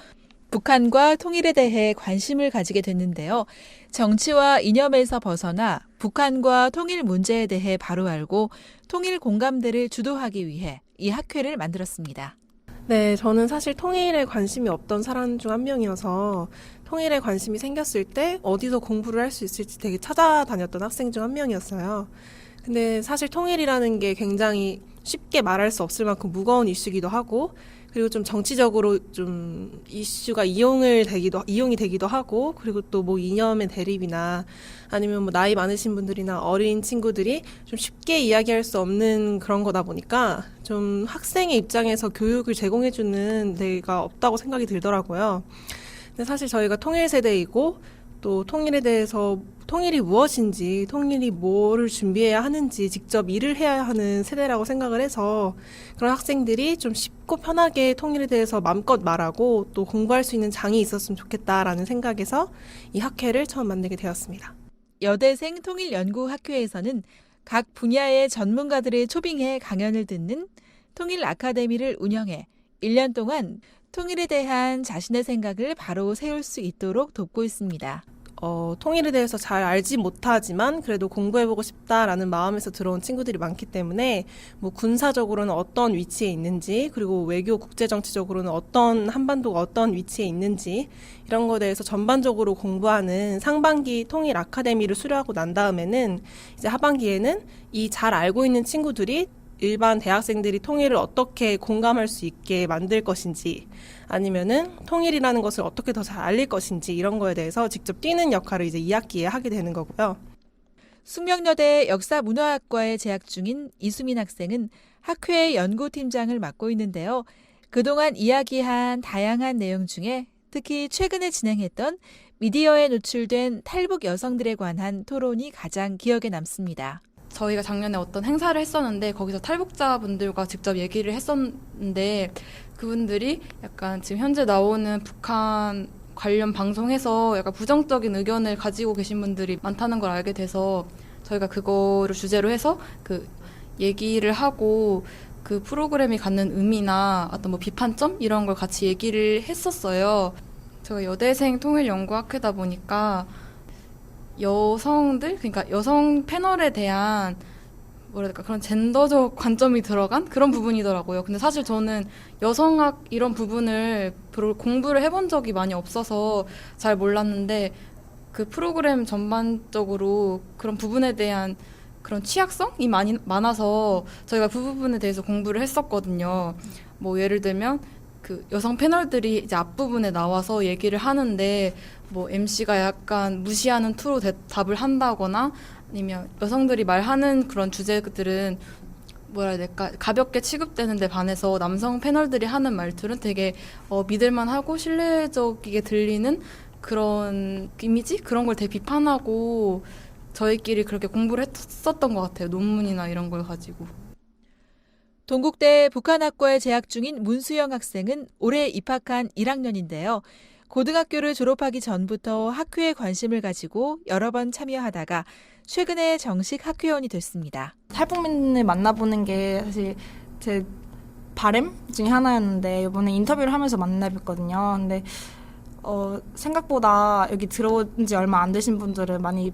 북한과 통일에 대해 관심을 가지게 됐는데요. 정치와 이념에서 벗어나 북한과 통일 문제에 대해 바로 알고 통일 공감대를 주도하기 위해 이 학회를 만들었습니다. 네, 저는 사실 통일에 관심이 없던 사람 중 한 명이어서 통일에 관심이 생겼을 때 어디서 공부를 할 수 있을지 되게 찾아다녔던 학생 중 한 명이었어요. 근데 사실 통일이라는 게 굉장히 쉽게 말할 수 없을 만큼 무거운 이슈기도 하고, 그리고 좀 정치적으로 좀 이슈가 이용이 되기도 하고, 그리고 또 뭐 이념의 대립이나 아니면 뭐 나이 많으신 분들이나 어린 친구들이 좀 쉽게 이야기할 수 없는 그런 거다 보니까 좀 학생의 입장에서 교육을 제공해주는 데가 없다고 생각이 들더라고요. 근데 사실 저희가 통일 세대이고 또 통일에 대해서 통일이 무엇인지, 통일이 뭐를 준비해야 하는지 직접 일을 해야 하는 세대라고 생각을 해서 그런 학생들이 좀 쉽고 편하게 통일에 대해서 마음껏 말하고 또 공부할 수 있는 장이 있었으면 좋겠다라는 생각에서 이 학회를 처음 만들게 되었습니다. 여대생 통일연구학회에서는 각 분야의 전문가들을 초빙해 강연을 듣는 통일 아카데미를 운영해 1년 동안 통일에 대한 자신의 생각을 바로 세울 수 있도록 돕고 있습니다. 통일에 대해서 잘 알지 못하지만 그래도 공부해보고 싶다라는 마음에서 들어온 친구들이 많기 때문에 뭐 군사적으로는 어떤 위치에 있는지, 그리고 외교 국제정치적으로는 한반도가 어떤 위치에 있는지 이런 거에 대해서 전반적으로 공부하는 상반기 통일 아카데미를 수료하고 난 다음에는 이제 하반기에는 이 잘 알고 있는 친구들이 일반 대학생들이 통일을 어떻게 공감할 수 있게 만들 것인지, 아니면은 통일이라는 것을 어떻게 더 잘 알릴 것인지, 이런 거에 대해서 직접 뛰는 역할을 이제 2학기에 하게 되는 거고요. 숙명여대 역사문화학과에 재학 중인 이수민 학생은 학회 연구팀장을 맡고 있는데요. 그동안 이야기한 다양한 내용 중에 특히 최근에 진행했던 미디어에 노출된 탈북 여성들에 관한 토론이 가장 기억에 남습니다. 저희가 작년에 어떤 행사를 했었는데 거기서 탈북자분들과 직접 얘기를 했었는데 그분들이 약간 지금 현재 나오는 북한 관련 방송에서 약간 부정적인 의견을 가지고 계신 분들이 많다는 걸 알게 돼서 저희가 그거를 주제로 해서 그 얘기를 하고 그 프로그램이 갖는 의미나 어떤 뭐 비판점 이런 걸 같이 얘기를 했었어요. 제가 여대생 통일연구학회다 보니까 여성들, 그러니까 여성 패널에 대한 뭐랄까 그런 젠더적 관점이 들어간 그런 부분이더라고요. 근데 사실 저는 여성학 이런 부분을 별로 공부를 해본 적이 많이 없어서 잘 몰랐는데 그 프로그램 전반적으로 그런 부분에 대한 그런 취약성이 많아서 저희가 그 부분에 대해서 공부를 했었거든요. 뭐 예를 들면 그 여성 패널들이 이제 앞부분에 나와서 얘기를 하는데 뭐 MC가 약간 무시하는 투로 답을 한다거나 아니면 여성들이 말하는 그런 주제들은 뭐라 해야 될까 가볍게 취급되는데 반해서 남성 패널들이 하는 말들은 되게 믿을만하고 신뢰적이게 들리는 그런 이미지? 그런 걸 되게 비판하고 저희끼리 그렇게 공부를 했었던 것 같아요. 논문이나 이런 걸 가지고. 동국대 북한학과에 재학 중인 문수영 학생은 올해 입학한 1학년인데요. 고등학교를 졸업하기 전부터 학회에 관심을 가지고 여러 번 참여하다가 최근에 정식 학회원이 됐습니다. 탈북민을 만나보는 게 사실 제 바람 중에 하나였는데 이번에 인터뷰를 하면서 만나뵀거든요. 근데 생각보다 여기 들어온 지 얼마 안 되신 분들은 많이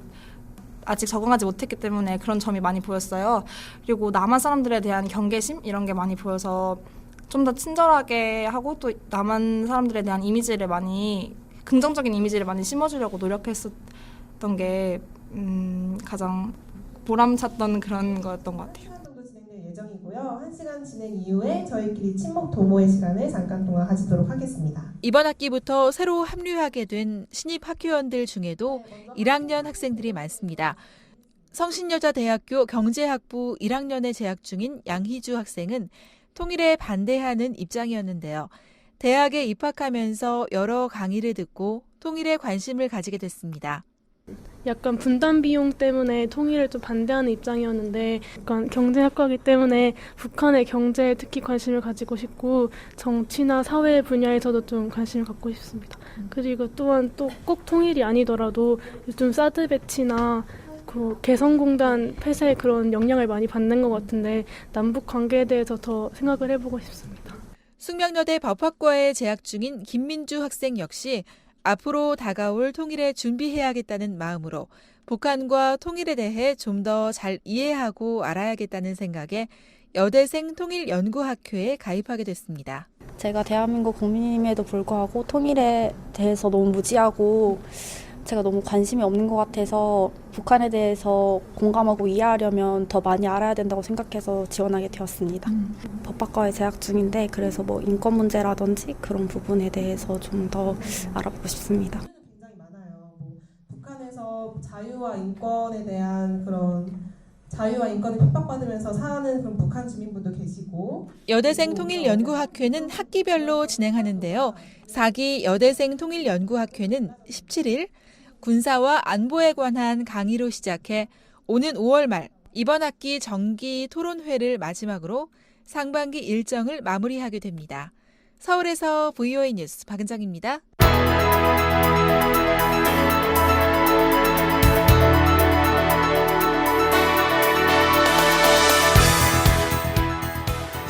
아직 적응하지 못했기 때문에 그런 점이 많이 보였어요. 그리고 남한 사람들에 대한 경계심 이런 게 많이 보여서 좀 더 친절하게 하고 또 남한 사람들에 대한 이미지를 많이 긍정적인 이미지를 많이 심어주려고 노력했었던 게 가장 보람찼던 그런 거였던 것 같아요. 예정이고요. 1시간 진행 이후에 저희끼리 친목 도모의 시간을 잠깐 동안 가지도록 하겠습니다. 이번 학기부터 새로 합류하게 된 신입 학회원들 중에도 1학년 학생들이 많습니다. 성신여자대학교 경제학부 1학년에 재학 중인 양희주 학생은 통일에 반대하는 입장이었는데요. 대학에 입학하면서 여러 강의를 듣고 통일에 관심을 가지게 됐습니다. 약간 분담 비용 때문에 통일을 좀 반대하는 입장이었는데 약간 경제학과이기 때문에 북한의 경제에 특히 관심을 가지고 싶고 정치나 사회 분야에서도 좀 관심을 갖고 싶습니다. 그리고 또한 또 꼭 통일이 아니더라도 요즘 사드 배치나 그 개성공단 폐쇄 그런 영향을 많이 받는 것 같은데 남북 관계에 대해서 더 생각을 해보고 싶습니다. 숙명여대 법학과에 재학 중인 김민주 학생 역시 앞으로 다가올 통일에 준비해야겠다는 마음으로 북한과 통일에 대해 좀 더 잘 이해하고 알아야겠다는 생각에 여대생 통일연구학회에 가입하게 됐습니다. 제가 대한민국 국민임에도 불구하고 통일에 대해서 너무 무지하고 제가 너무 관심이 없는 것 같아서 북한에 대해서 공감하고 이해하려면 더 많이 알아야 된다고 생각해서 지원하게 되었습니다. 법학과에 재학 중인데 그래서 뭐 인권 문제라든지 그런 부분에 대해서 좀 더 알아보고 싶습니다. 북한에서 자유와 인권에 대한 자유와 인권을 핍박받으면서 사는 그런 북한 주민분도 계시고 여대생 통일연구학회는 학기별로 진행하는데요. 4기 여대생 통일연구학회는 17일 군사와 안보에 관한 강의로 시작해 오는 5월 말 이번 학기 정기 토론회를 마지막으로 상반기 일정을 마무리하게 됩니다. 서울에서 VOA 뉴스 박은정입니다.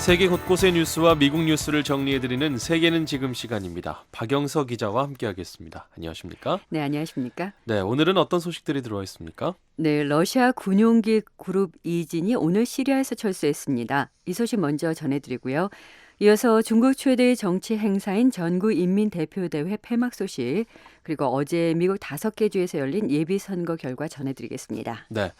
세계 곳곳의 뉴스와 미국 뉴스를 정리해드리는 세계는 지금 시간입니다. 박영서 기자와 함께하겠습니다. 안녕하십니까? 네, 안녕하십니까? 네, 오늘은 어떤 소식들이 들어와 있습니까? 네, 러시아 군용기 그룹 이진이 오늘 시리아에서 철수했습니다. 이 소식 먼저 전해드리고요. 이어서 중국 최대의 정치 행사인 전국인민대표대회 폐막 소식, 그리고 어제 미국 5개 주에서 열린 예비선거 결과 전해드리겠습니다. 네,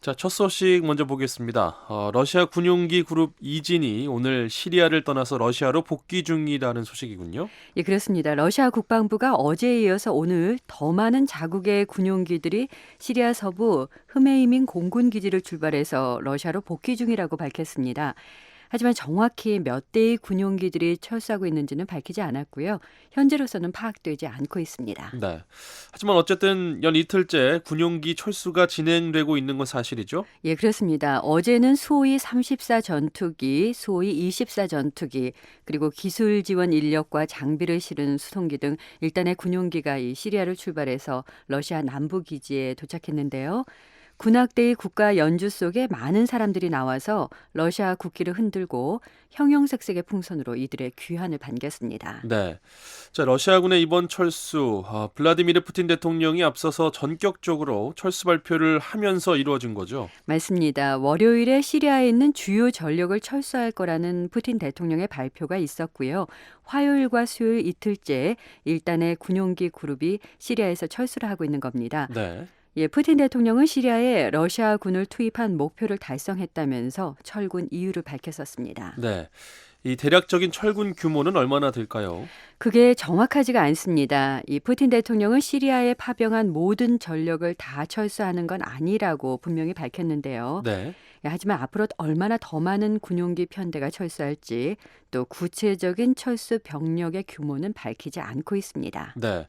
자, 첫 소식 먼저 보겠습니다. 러시아 군용기 그룹 이진이 오늘 시리아를 떠나서 러시아로 복귀 중이라는 소식이군요. 예, 그렇습니다. 러시아 국방부가 어제에 이어서 오늘 더 많은 자국의 군용기들이 시리아 서부 흐메이민 공군 기지를 출발해서 러시아로 복귀 중이라고 밝혔습니다. 하지만 정확히 몇 대의 군용기들이 철수하고 있는지는 밝히지 않았고요. 현재로서는 파악되지 않고 있습니다. 네. 하지만 어쨌든 연 이틀째 군용기 철수가 진행되고 있는 건 사실이죠? 예, 그렇습니다. 어제는 수호이 34 전투기, 수호이 24 전투기, 그리고 기술 지원 인력과 장비를 실은 수송기 등 일단의 군용기가 이 시리아를 출발해서 러시아 남부 기지에 도착했는데요. 군악대의 국가 연주 속에 많은 사람들이 나와서 러시아 국기를 흔들고 형형색색의 풍선으로 이들의 귀환을 반겼습니다. 네. 자, 러시아군의 이번 철수, 블라디미르 푸틴 대통령이 앞서서 전격적으로 철수 발표를 하면서 이루어진 거죠? 맞습니다. 월요일에 시리아에 있는 주요 전력을 철수할 거라는 푸틴 대통령의 발표가 있었고요. 화요일과 수요일 이틀째 일단의 군용기 그룹이 시리아에서 철수를 하고 있는 겁니다. 네. 예, 푸틴 대통령은 시리아에 러시아 군을 투입한 목표를 달성했다면서 철군 이유를 밝혔었습니다. 네. 이 대략적인 철군 규모는 얼마나 될까요? 그게 정확하지가 않습니다. 이 푸틴 대통령은 시리아에 파병한 모든 전력을 다 철수하는 건 아니라고 분명히 밝혔는데요. 네. 하지만 앞으로 얼마나 더 많은 군용기 편대가 철수할지 또 구체적인 철수 병력의 규모는 밝히지 않고 있습니다. 네.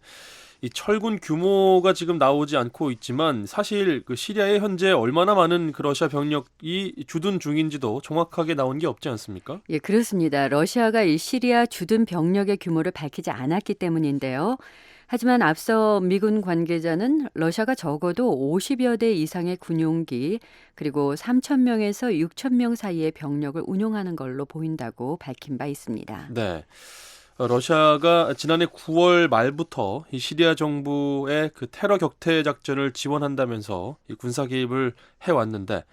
이 철군 규모가 지금 나오지 않고 있지만 사실 그 시리아에 현재 얼마나 많은 그 러시아 병력이 주둔 중인지도 정확하게 나온 게 없지 않습니까? 예, 그렇습니다. 러시아가 이 시리아 주둔 병력의 규모를 밝히지 않았기 때문인데요. 하지만 앞서 미군 관계자는 러시아가 적어도 50여 대 이상의 군용기 그리고 3,000명에서 6,000명 사이의 병력을 운용하는 걸로 보인다고 밝힌 바 있습니다. 네. 러시아가 지난해 9월 말부터 이 시리아 정부의 그 테러 격퇴 작전을 지원한다면서 이 군사 개입을 해왔는데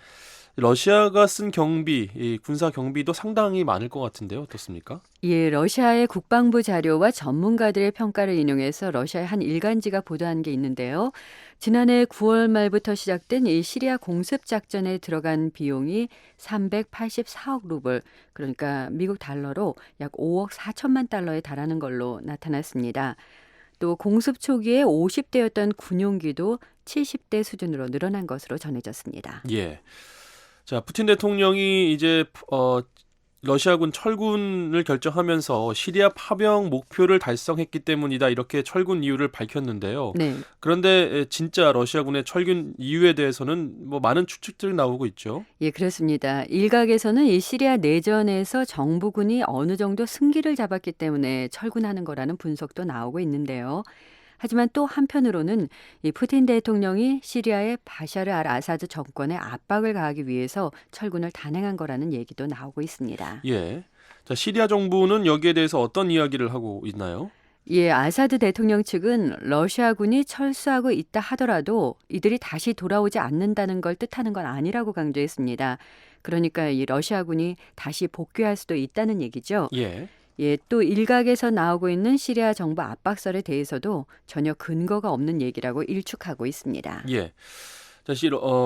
러시아가 쓴 경비, 이 군사 경비도 상당히 많을 것 같은데요. 어떻습니까? 예, 러시아의 국방부 자료와 전문가들의 평가를 인용해서 러시아의 한 일간지가 보도한 게 있는데요. 지난해 9월 말부터 시작된 이 시리아 공습 작전에 들어간 비용이 384억 루블, 그러니까 미국 달러로 약 5억 4천만 달러에 달하는 걸로 나타났습니다. 또 공습 초기에 50대였던 군용기도 70대 수준으로 늘어난 것으로 전해졌습니다. 예. 자, 푸틴 대통령이 이제 러시아군 철군을 결정하면서 시리아 파병 목표를 달성했기 때문이다 이렇게 철군 이유를 밝혔는데요. 네. 그런데 진짜 러시아군의 철군 이유에 대해서는 뭐 많은 추측들이 나오고 있죠. 예, 그렇습니다. 일각에서는 이 시리아 내전에서 정부군이 어느 정도 승기를 잡았기 때문에 철군하는 거라는 분석도 나오고 있는데요. 하지만 또 한편으로는 이 푸틴 대통령이 시리아의 바샤르 알 아사드 정권에 압박을 가하기 위해서 철군을 단행한 거라는 얘기도 나오고 있습니다. 예. 자, 시리아 정부는 여기에 대해서 어떤 이야기를 하고 있나요? 예, 아사드 대통령 측은 러시아군이 철수하고 있다 하더라도 이들이 다시 돌아오지 않는다는 걸 뜻하는 건 아니라고 강조했습니다. 그러니까 이 러시아군이 다시 복귀할 수도 있다는 얘기죠. 예. 예, 또 일각에서 나오고 있는 시리아 정부 압박설에 대해서도 전혀 근거가 없는 얘기라고 일축하고 있습니다. 예. 자,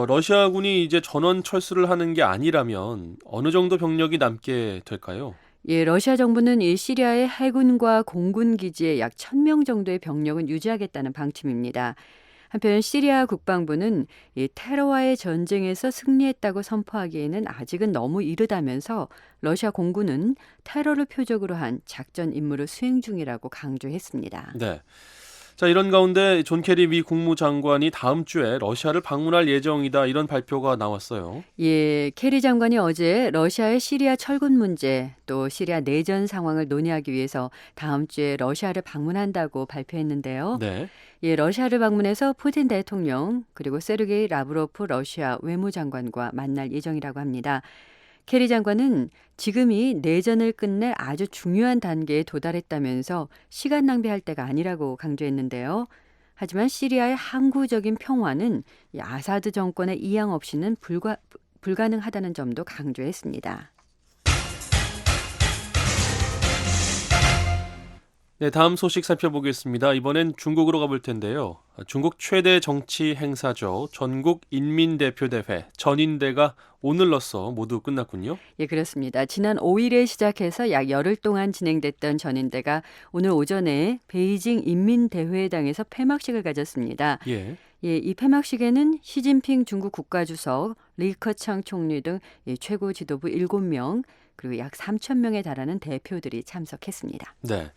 러시아군이 이제 전원 철수를 하는 게 아니라면 어느 정도 병력이 남게 될까요? 예, 러시아 정부는 이 시리아의 해군과 공군 기지에 약 1,000명 정도의 병력은 유지하겠다는 방침입니다. 한편 시리아 국방부는 이 테러와의 전쟁에서 승리했다고 선포하기에는 아직은 너무 이르다면서 러시아 공군은 테러를 표적으로 한 작전 임무를 수행 중이라고 강조했습니다. 네. 자, 이런 가운데 존 케리 미 국무장관이 다음 주에 러시아를 방문할 예정이다 이런 발표가 나왔어요. 예, 케리 장관이 어제 러시아의 시리아 철군 문제 또 시리아 내전 상황을 논의하기 위해서 다음 주에 러시아를 방문한다고 발표했는데요. 네. 예, 러시아를 방문해서 푸틴 대통령 그리고 세르게이 라브로프 러시아 외무장관과 만날 예정이라고 합니다. 케리 장관은 지금이 내전을 끝낼 아주 중요한 단계에 도달했다면서 시간 낭비할 때가 아니라고 강조했는데요. 하지만 시리아의 항구적인 평화는 이 아사드 정권의 이양 없이는 불가능하다는 점도 강조했습니다. 네, 다음 소식 살펴보겠습니다. 이번엔 중국으로 가볼 텐데요. 중국 최대 정치 행사죠. 전국 인민대표대회, 전인대가 오늘로써 모두 끝났군요. 예, 그렇습니다. 지난 5일에 시작해서 약 열흘 동안 진행됐던 전인대가 오늘 오전에 베이징 인민대회당에서 폐막식을 가졌습니다. 예. 예, 이 폐막식에는 시진핑 중국 국가주석, 리커창 총리 등 최고 지도부 7명, 그리고 약 3,000명에 달하는 대표들이 참석했습니다. 네.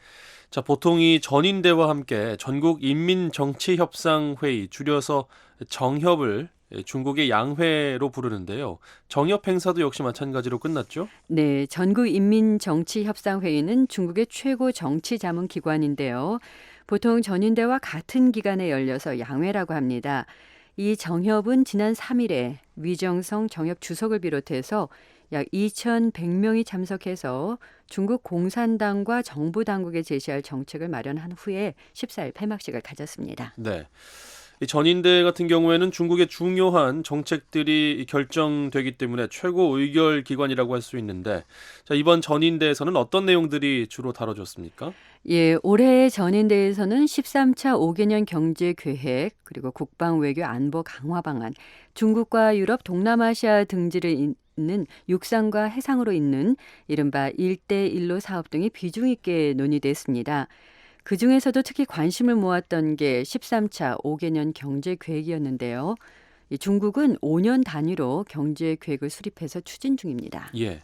자, 보통 이 전인대와 함께 전국 인민정치협상회의, 줄여서 정협을 중국의 양회로 부르는데요. 정협 행사도 역시 마찬가지로 끝났죠? 네, 전국인민정치협상회의는 중국의 최고 정치자문기관인데요. 보통 전인대와 같은 기간에 열려서 양회라고 합니다. 이 정협은 지난 3일에 위정성 정협 주석을 비롯해서 약 2,100명이 참석해서 중국 공산당과 정부 당국에 제시할 정책을 마련한 후에 14일 폐막식을 가졌습니다. 네. 이 전인대 같은 경우에는 중국의 중요한 정책들이 결정되기 때문에 최고 의결 기관이라고 할 수 있는데, 자, 이번 전인대에서는 어떤 내용들이 주로 다뤄졌습니까? 예, 올해 전인대에서는 13차 5개년 경제 계획, 그리고 국방 외교 안보 강화 방안, 중국과 유럽, 동남아시아 등지를 는 육상과 해상으로 잇는 이른바 1대1로 사업 등이 비중 있게 논의됐습니다. 그중에서도 특히 관심을 모았던 게 13차 5개년 경제계획이었는데요. 중국은 5년 단위로 경제계획을 수립해서 추진 중입니다. 예.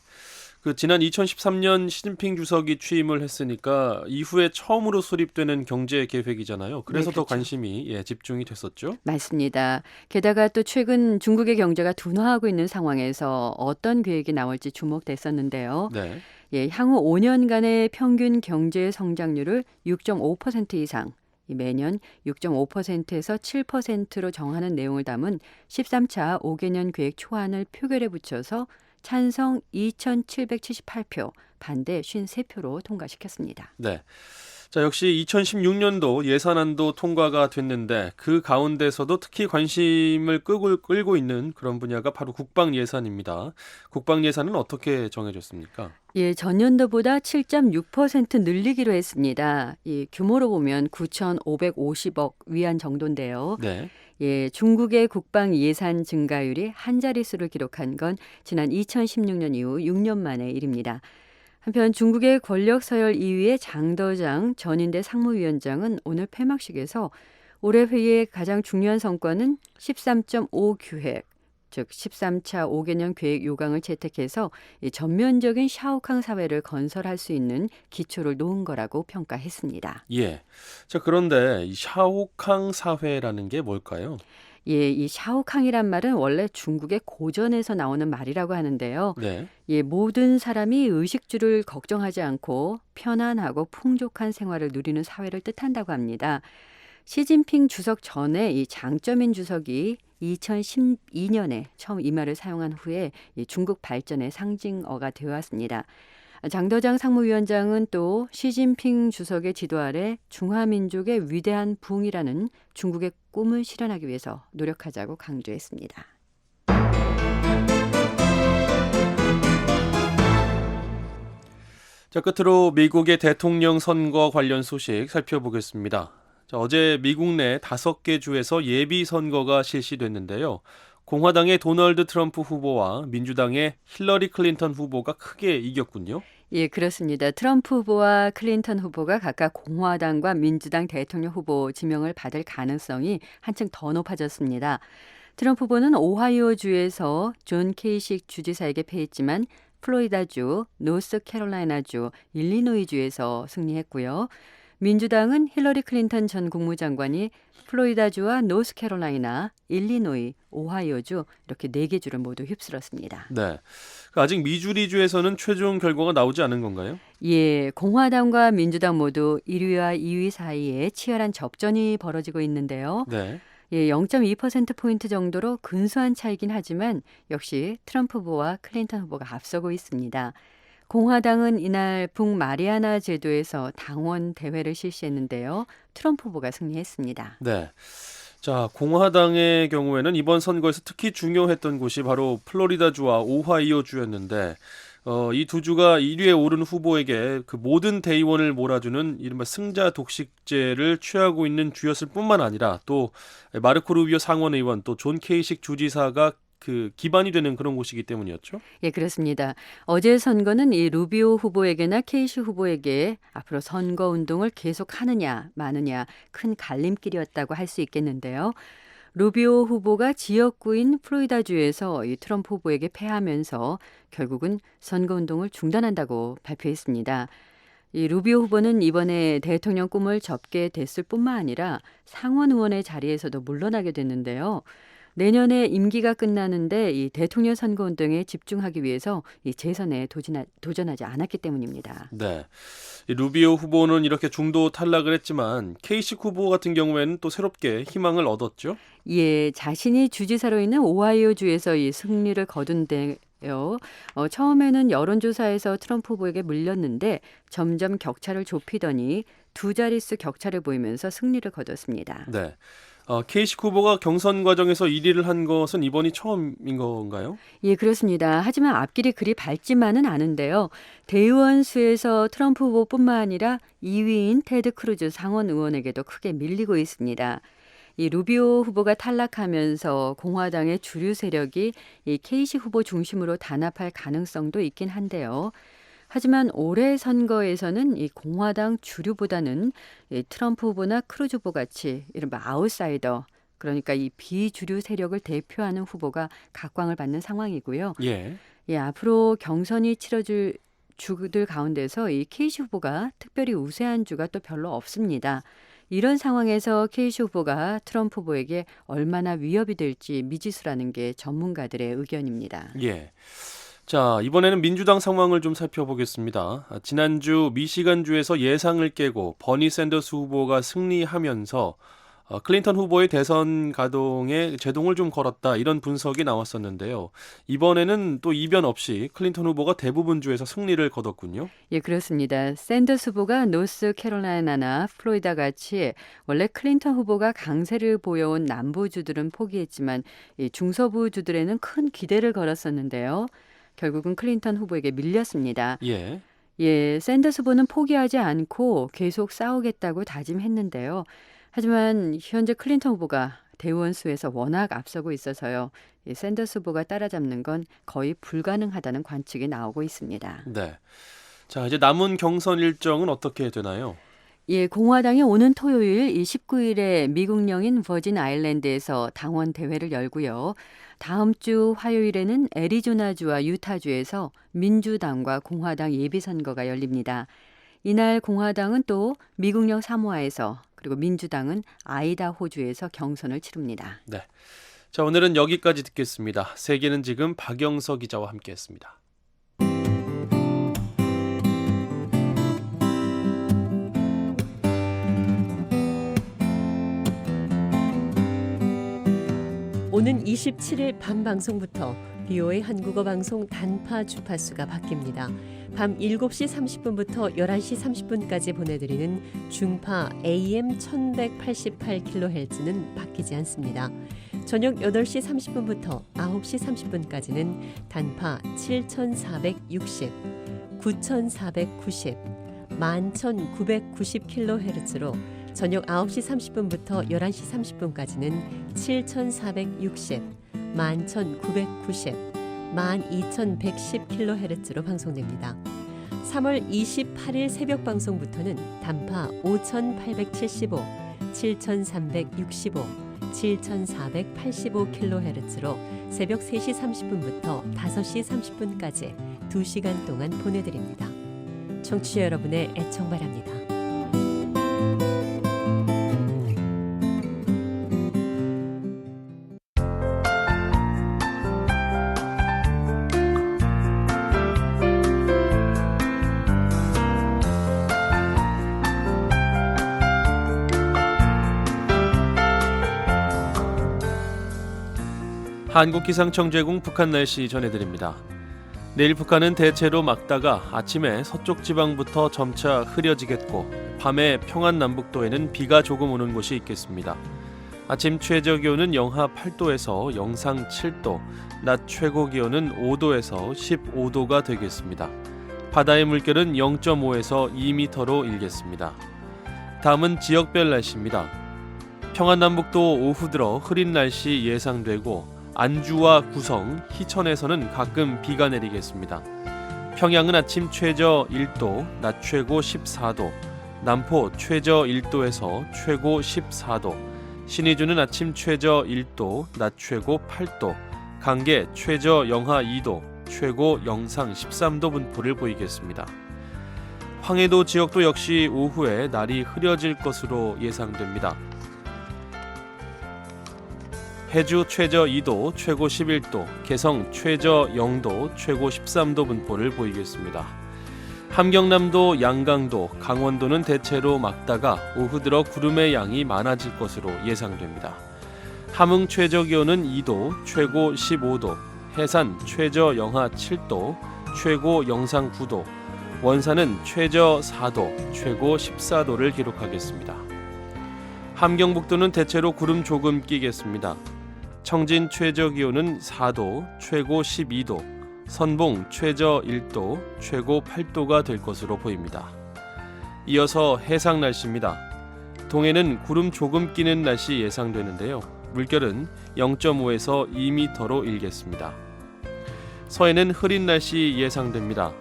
지난 2013년 시진핑 주석이 취임을 했으니까 이후에 처음으로 수립되는 경제 계획이잖아요. 그래서 네, 더 그렇죠. 관심이 집중이 됐었죠. 맞습니다. 게다가 또 최근 중국의 경제가 둔화하고 있는 상황에서 어떤 계획이 나올지 주목됐었는데요. 네. 예, 향후 5년간의 평균 경제 성장률을 6.5% 이상, 매년 6.5%에서 7%로 정하는 내용을 담은 13차 5개년 계획 초안을 표결에 붙여서 찬성 2,778표, 반대 53표로 통과시켰습니다. 네. 자, 역시 2016년도 예산안도 통과가 됐는데 그 가운데서도 특히 관심을 끌고 있는 그런 분야가 바로 국방 예산입니다. 국방 예산은 어떻게 정해졌습니까? 예, 전년도보다 7.6% 늘리기로 했습니다. 규모로 보면 9,550억 위안 정도인데요. 네. 예, 중국의 국방 예산 증가율이 한 자릿수를 기록한 건 지난 2016년 이후 6년 만의 일입니다. 한편 중국의 권력 서열 2위의 장더장 전인대 상무위원장은 오늘 폐막식에서 올해 회의의 가장 중요한 성과는 13.5 규획, 즉 13차 5개년 계획 요강을 채택해서 전면적인 샤오캉 사회를 건설할 수 있는 기초를 놓은 거라고 평가했습니다. 예. 자, 그런데 이 샤오캉 사회라는 게 뭘까요? 예, 이 샤오캉이란 말은 원래 중국의 고전에서 나오는 말이라고 하는데요. 네. 예, 모든 사람이 의식주를 걱정하지 않고 편안하고 풍족한 생활을 누리는 사회를 뜻한다고 합니다. 시진핑 주석 전에 이 장쩌민 주석이 2012년에 처음 이 말을 사용한 후에 중국 발전의 상징어가 되어왔습니다. 장더장 상무위원장은 또 시진핑 주석의 지도 아래 중화민족의 위대한 부흥이라는 중국의 꿈을 실현하기 위해서 노력하자고 강조했습니다. 자, 끝으로 미국의 대통령 선거 관련 소식 살펴보겠습니다. 자, 어제 미국 내 5개 주에서 예비 선거가 실시됐는데요. 공화당의 도널드 트럼프 후보와 민주당의 힐러리 클린턴 후보가 크게 이겼군요. 예, 그렇습니다. 트럼프 후보와 클린턴 후보가 각각 공화당과 민주당 대통령 후보 지명을 받을 가능성이 한층 더 높아졌습니다. 트럼프 후보는 오하이오주에서 존 케이식 주지사에게 패했지만 플로리다주, 노스캐롤라이나주, 일리노이주에서 승리했고요. 민주당은 힐러리 클린턴 전 국무장관이 플로리다주와 노스캐롤라이나, 일리노이, 오하이오주 이렇게 4개 주를 모두 휩쓸었습니다. 네. 아직 미주리주에서는 최종 결과가 나오지 않은 건가요? 예, 공화당과 민주당 모두 1위와 2위 사이에 치열한 접전이 벌어지고 있는데요. 네. 0.2%포인트 정도로 근소한 차이긴 하지만 역시 트럼프 후보와 클린턴 후보가 앞서고 있습니다. 공화당은 이날 북마리아나 제도에서 당원 대회를 실시했는데요. 트럼프 후보가 승리했습니다. 네. 자, 공화당의 경우에는 이번 선거에서 특히 중요했던 곳이 바로 플로리다주와 오하이오주였는데 이 두 주가 1위에 오른 후보에게 그 모든 대의원을 몰아주는 이른바 승자 독식제를 취하고 있는 주였을 뿐만 아니라 또 마르코 루비오 상원의원 또 존 케이식 주지사가 그 기반이 되는 그런 곳이기 때문이었죠. 예, 그렇습니다. 어제 선거는 이 루비오 후보에게나 케이시 후보에게 앞으로 선거 운동을 계속하느냐 마느냐 큰 갈림길이었다고 할 수 있겠는데요. 루비오 후보가 지역구인 플로리다주에서 이 트럼프 후보에게 패하면서 결국은 선거 운동을 중단한다고 발표했습니다. 이 루비오 후보는 이번에 대통령 꿈을 접게 됐을 뿐만 아니라 상원 의원의 자리에서도 물러나게 됐는데요. 내년에 임기가 끝나는데 이 대통령 선거 운동에 집중하기 위해서 이 재선에 도전하지 않았기 때문입니다. 네, 이 루비오 후보는 이렇게 중도 탈락을 했지만 케이식 후보 같은 경우에는 또 새롭게 희망을 얻었죠. 예, 자신이 주지사로 있는 오하이오주에서 이 승리를 거둔데요. 처음에는 여론조사에서 트럼프 후보에게 물렸는데 점점 격차를 좁히더니 두 자릿수 격차를 보이면서 승리를 거뒀습니다. 네. 케이식 후보가 경선 과정에서 1위를 한 것은 이번이 처음인 건가요? 예, 그렇습니다. 하지만 앞길이 그리 밝지만은 않은데요. 대의원 수에서 트럼프 후보뿐만 아니라 2위인 테드 크루즈 상원 의원에게도 크게 밀리고 있습니다. 이 루비오 후보가 탈락하면서 공화당의 주류 세력이 이 케이식 후보 중심으로 단합할 가능성도 있긴 한데요. 하지만 올해 선거에서는 이 공화당 주류보다는 이 트럼프 후보나 크루즈 후보 같이 이른바 아웃사이더, 그러니까 이 비주류 세력을 대표하는 후보가 각광을 받는 상황이고요. 예. 예, 앞으로 경선이 치러질 주들 가운데서 이 케이시 후보가 특별히 우세한 주가 또 별로 없습니다. 이런 상황에서 케이시 후보가 트럼프 후보에게 얼마나 위협이 될지 미지수라는 게 전문가들의 의견입니다. 예. 자, 이번에는 민주당 상황을 좀 살펴보겠습니다. 지난주 미시간주에서 예상을 깨고 버니 샌더스 후보가 승리하면서 클린턴 후보의 대선 가동에 제동을 좀 걸었다, 이런 분석이 나왔었는데요. 이번에는 또 이변 없이 클린턴 후보가 대부분 주에서 승리를 거뒀군요. 예, 그렇습니다. 샌더스 후보가 노스캐롤라이나나 플로리다 같이 원래 클린턴 후보가 강세를 보여온 남부주들은 포기했지만 이 중서부주들에는 큰 기대를 걸었었는데요. 결국은 클린턴 후보에게 밀렸습니다. 예. 예, 샌더스 후보는 포기하지 않고 계속 싸우겠다고 다짐했는데요. 하지만 현재 클린턴 후보가 대의원 수에서 워낙 앞서고 있어서요. 이 샌더스 후보가 따라잡는 건 거의 불가능하다는 관측이 나오고 있습니다. 네. 자, 이제 남은 경선 일정은 어떻게 되나요? 예, 공화당이 오는 토요일 19일에 미국령인 버진 아일랜드에서 당원 대회를 열고요. 다음 주 화요일에는 애리조나주와 유타주에서 민주당과 공화당 예비선거가 열립니다. 이날 공화당은 또 미국령 사모아에서, 그리고 민주당은 아이다호주에서 경선을 치릅니다. 네. 자, 오늘은 여기까지 듣겠습니다. 세계는 지금 박영서 기자와 함께했습니다. 오는 27일 밤 방송부터 BOA 한국어 방송 단파 주파수가 바뀝니다. 밤 7시 30분부터 11시 30분까지 보내드리는 중파 AM 1188kHz는 바뀌지 않습니다. 저녁 8시 30분부터 9시 30분까지는 단파 7460, 9490, 11990kHz로 저녁 9시 30분부터 11시 30분까지는 7460, 11990, 12110kHz로 방송됩니다. 3월 28일 새벽 방송부터는 단파 5875, 7365, 7485kHz로 새벽 3시 30분부터 5시 30분까지 2시간 동안 보내드립니다. 청취자 여러분의 애청 바랍니다. 한국기상청제공 북한 날씨 전해드립니다. 내일 북한은 대체로 맑다가 아침에 서쪽 지방부터 점차 흐려지겠고 밤에 평안남북도에는 비가 조금 오는 곳이 있겠습니다. 아침 최저 기온은 영하 8도에서 영상 7도, 낮 최고 기온은 5도에서 15도가 되겠습니다. 바다의 물결은 0.5에서 2m로 일겠습니다. 다음은 지역별 날씨입니다. 평안남북도 오후 들어 흐린 날씨 예상되고 안주와 구성, 희천에서는 가끔 비가 내리겠습니다. 평양은 아침 최저 1도, 낮 최고 14도, 남포 최저 1도에서 최고 14도, 신의주는 아침 최저 1도, 낮 최고 8도, 강계 최저 영하 2도, 최고 영상 13도 분포를 보이겠습니다. 황해도 지역도 역시 오후에 날이 흐려질 것으로 예상됩니다. 해주 최저 2도, 최고 11도, 개성 최저 0도, 최고 13도 분포를 보이겠습니다. 함경남도, 양강도, 강원도는 대체로 맑다가 오후 들어 구름의 양이 많아질 것으로 예상됩니다. 함흥 최저 기온은 2도, 최고 15도, 해산 최저 영하 7도, 최고 영상 9도, 원산은 최저 4도, 최고 14도를 기록하겠습니다. 함경북도는 대체로 구름 조금 끼겠습니다. 청진 최저 기온은 4도, 최고 12도, 선봉 최저 1도, 최고 8도가 될 것으로 보입니다. 이어서 해상 날씨입니다. 동해는 구름 조금 끼는 날씨 예상되는데요. 물결은 0.5에서 2m로 일겠습니다. 서해는 흐린 날씨 예상됩니다.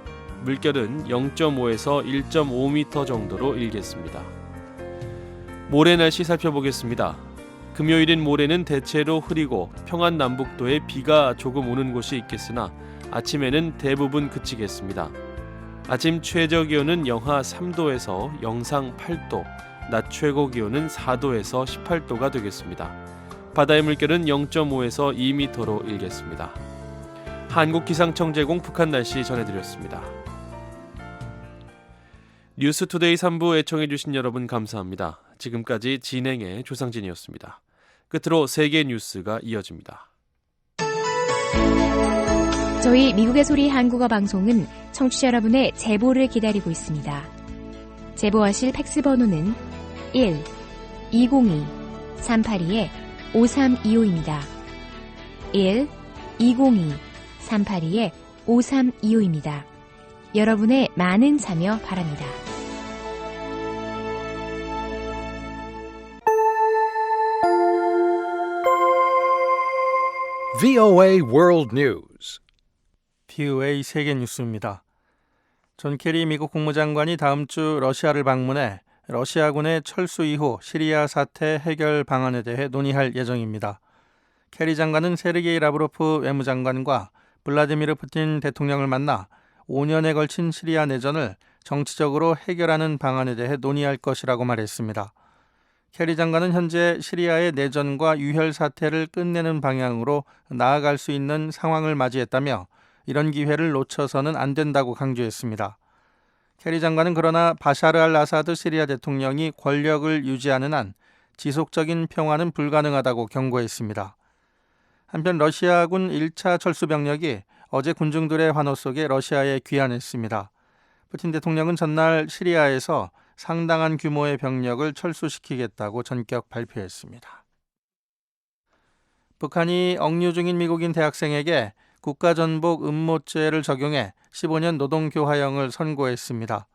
물결은 0.5에서 1.5m 정도로 일겠습니다. 모레 날씨 살펴보겠습니다. 금요일인 모레는 대체로 흐리고 평안남북도에 비가 조금 오는 곳이 있겠으나 아침에는 대부분 그치겠습니다. 아침 최저 기온은 영하 3도에서 영상 8도, 낮 최고 기온은 4도에서 18도가 되겠습니다. 바다의 물결은 0.5에서 2m로 일겠습니다. 한국기상청 제공 북한 날씨 전해드렸습니다. 뉴스투데이 3부 애청해주신 여러분 감사합니다. 지금까지 진행의 조상진이었습니다. 끝으로 세계 뉴스가 이어집니다. 저희 미국의 소리 한국어 방송은 청취자 여러분의 제보를 기다리고 있습니다. 제보하실 팩스 번호는 1-202-382-5325입니다. 1-202-382-5325입니다. 여러분의 많은 참여 바랍니다. VOA World News. VOA 세계 뉴스입니다. 존 케리 미국 국무장관이 다음 주 러시아를 방문해 러시아군의 철수 이후 시리아 사태 해결 방안에 대해 논의할 예정입니다. 케리 장관은 세르게이 라브로프 외무장관과 블라디미르 푸틴 대통령을 만나 5년에 걸친 시리아 내전을 정치적으로 해결하는 방안에 대해 논의할 것이라고 말했습니다. 케리 장관은 현재 시리아의 내전과 유혈 사태를 끝내는 방향으로 나아갈 수 있는 상황을 맞이했다며 이런 기회를 놓쳐서는 안 된다고 강조했습니다. 케리 장관은 그러나 바샤르 알 아사드 시리아 대통령이 권력을 유지하는 한 지속적인 평화는 불가능하다고 경고했습니다. 한편 러시아군 1차 철수병력이 어제 군중들의 환호 속에 러시아에 귀환했습니다. 푸틴 대통령은 전날 시리아에서 상당한 규모의 병력을 철수시키겠다고 전격 발표했습니다. 북한이 억류 중인 미국인 대학생에게 국가전복 음모죄를 적용해 15년 노동교화형을 선고했습니다.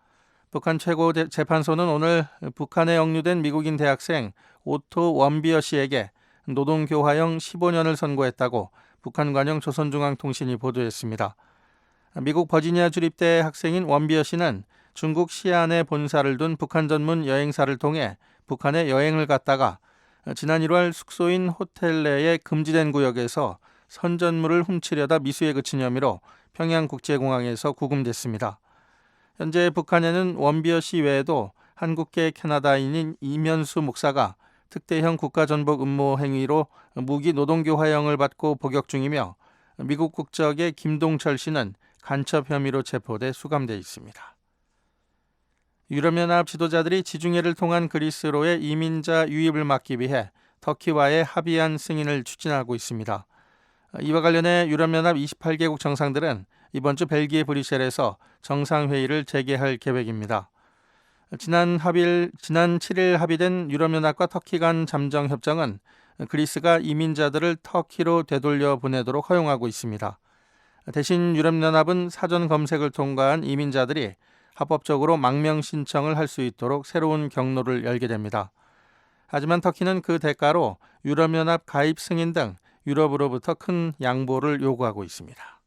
북한 최고 재판소는 오늘 북한에 억류된 미국인 대학생 오토 원비어 씨에게 노동교화형 15년을 선고했다고 북한 관영 조선중앙통신이 보도했습니다. 미국 버지니아 주립대 학생인 원비어 씨는 중국 시안에 본사를 둔 북한 전문 여행사를 통해 북한에 여행을 갔다가 지난 1월 숙소인 호텔 내의 금지된 구역에서 선전물을 훔치려다 미수에 그친 혐의로 평양국제공항에서 구금됐습니다. 현재 북한에는 원비어 씨 외에도 한국계 캐나다인인 이면수 목사가 특대형 국가전복 음모 행위로 무기 노동교화형을 받고 복역 중이며 미국 국적의 김동철 씨는 간첩 혐의로 체포돼 수감돼 있습니다. 유럽연합 지도자들이 지중해를 통한 그리스로의 이민자 유입을 막기 위해 터키와의 합의안 승인을 추진하고 있습니다. 이와 관련해 유럽연합 28개국 정상들은 이번 주 벨기에 브뤼셀에서 정상회의를 재개할 계획입니다. 지난 7일 합의된 유럽연합과 터키 간 잠정협정은 그리스가 이민자들을 터키로 되돌려 보내도록 허용하고 있습니다. 대신 유럽연합은 사전 검색을 통과한 이민자들이 합법적으로 망명 신청을 할 수 있도록 새로운 경로를 열게 됩니다. 하지만 터키는 그 대가로 유럽연합 가입 승인 등 유럽으로부터 큰 양보를 요구하고 있습니다.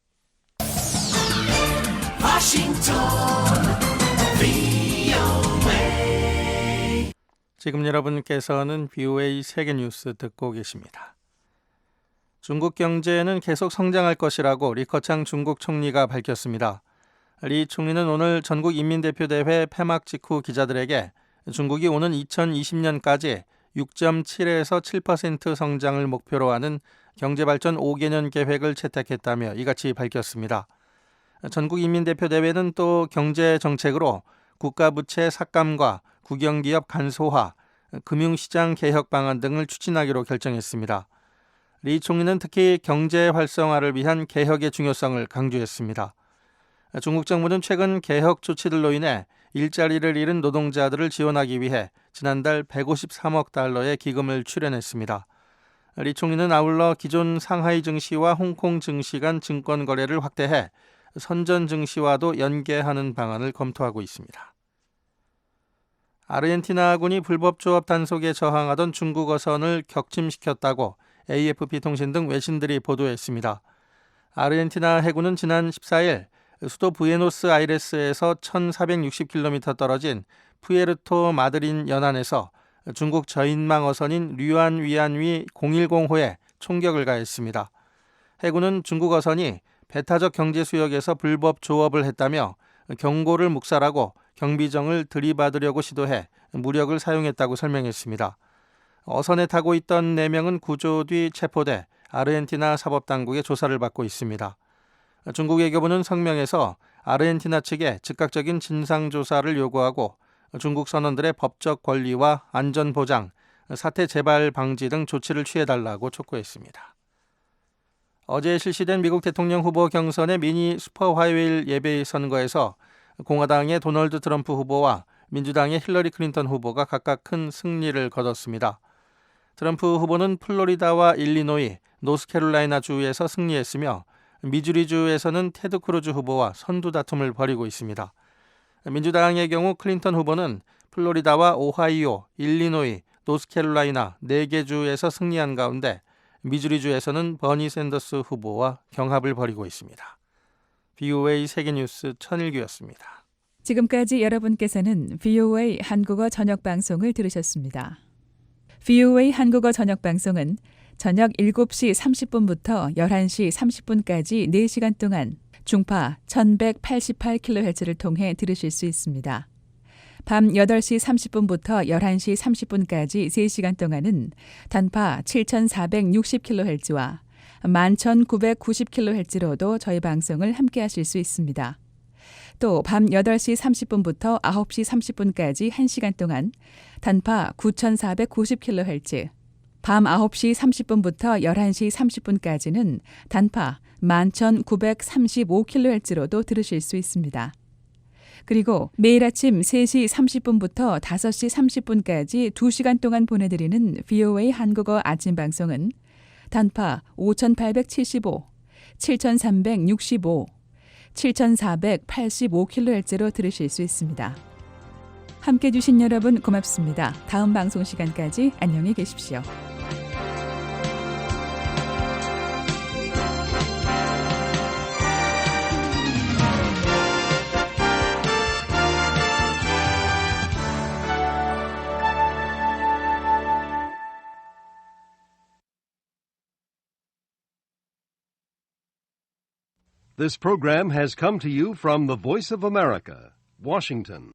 지금 여러분께서는 VOA 세계뉴스 듣고 계십니다. 중국 경제는 계속 성장할 것이라고 리커창 중국 총리가 밝혔습니다. 리 총리는 오늘 전국인민대표대회 폐막 직후 기자들에게 중국이 오는 2020년까지 6.7에서 7% 성장을 목표로 하는 경제발전 5개년 계획을 채택했다며 이같이 밝혔습니다. 전국인민대표대회는 또 경제정책으로 국가부채 삭감과 국영기업 간소화, 금융시장 개혁 방안 등을 추진하기로 결정했습니다. 리 총리는 특히 경제 활성화를 위한 개혁의 중요성을 강조했습니다. 중국 정부는 최근 개혁 조치들로 인해 일자리를 잃은 노동자들을 지원하기 위해 지난달 153억 달러의 기금을 출연했습니다. 리 총리는 아울러 기존 상하이 증시와 홍콩 증시 간 증권 거래를 확대해 선전 증시와도 연계하는 방안을 검토하고 있습니다. 아르헨티나군이 불법 조업 단속에 저항하던 중국 어선을 격침시켰다고 AFP 통신 등 외신들이 보도했습니다. 아르헨티나 해군은 지난 14일 수도 부에노스아이레스에서 1460km 떨어진 푸에르토 마드린 연안에서 중국 저인망 어선인 류안 위안위 010호에 총격을 가했습니다. 해군은 중국 어선이 배타적 경제 수역에서 불법 조업을 했다며 경고를 묵살하고 경비정을 들이받으려고 시도해 무력을 사용했다고 설명했습니다. 어선에 타고 있던 4명은 구조 뒤 체포돼 아르헨티나 사법당국의 조사를 받고 있습니다. 중국 외교부는 성명에서 아르헨티나 측에 즉각적인 진상조사를 요구하고 중국 선원들의 법적 권리와 안전보장, 사태 재발 방지 등 조치를 취해달라고 촉구했습니다. 어제 실시된 미국 대통령 후보 경선의 미니 슈퍼화요일 예비 선거에서 공화당의 도널드 트럼프 후보와 민주당의 힐러리 클린턴 후보가 각각 큰 승리를 거뒀습니다. 트럼프 후보는 플로리다와 일리노이, 노스캐롤라이나 주에서 승리했으며 미주리주에서는 테드 크루즈 후보와 선두 다툼을 벌이고 있습니다. 민주당의 경우 클린턴 후보는 플로리다와 오하이오, 일리노이, 노스캐롤라이나 4개 주에서 승리한 가운데 미주리주에서는 버니 샌더스 후보와 경합을 벌이고 있습니다. VOA 세계뉴스 천일규였습니다. 지금까지 여러분께서는 VOA 한국어 저녁방송을 들으셨습니다. VOA 한국어 저녁방송은 저녁 7시 30분부터 11시 30분까지 4시간 동안 중파 1188kHz를 통해 들으실 수 있습니다. 밤 8시 30분부터 11시 30분까지 3시간 동안은 단파 7460kHz와 11990kHz로도 저희 방송을 함께 하실 수 있습니다. 또 밤 8시 30분부터 9시 30분까지 1시간 동안 단파 9490kHz, 밤 9시 30분부터 11시 30분까지는 단파 11935kHz로도 들으실 수 있습니다. 그리고 매일 아침 3시 30분부터 5시 30분까지 2시간 동안 보내드리는 VOA 한국어 아침 방송은 단파 5875, 7365, 7485kHz로 들으실 수 있습니다. 함께해 주신 여러분 고맙습니다. 다음 방송 시간까지 안녕히 계십시오. This program has come to you from the Voice of America, Washington.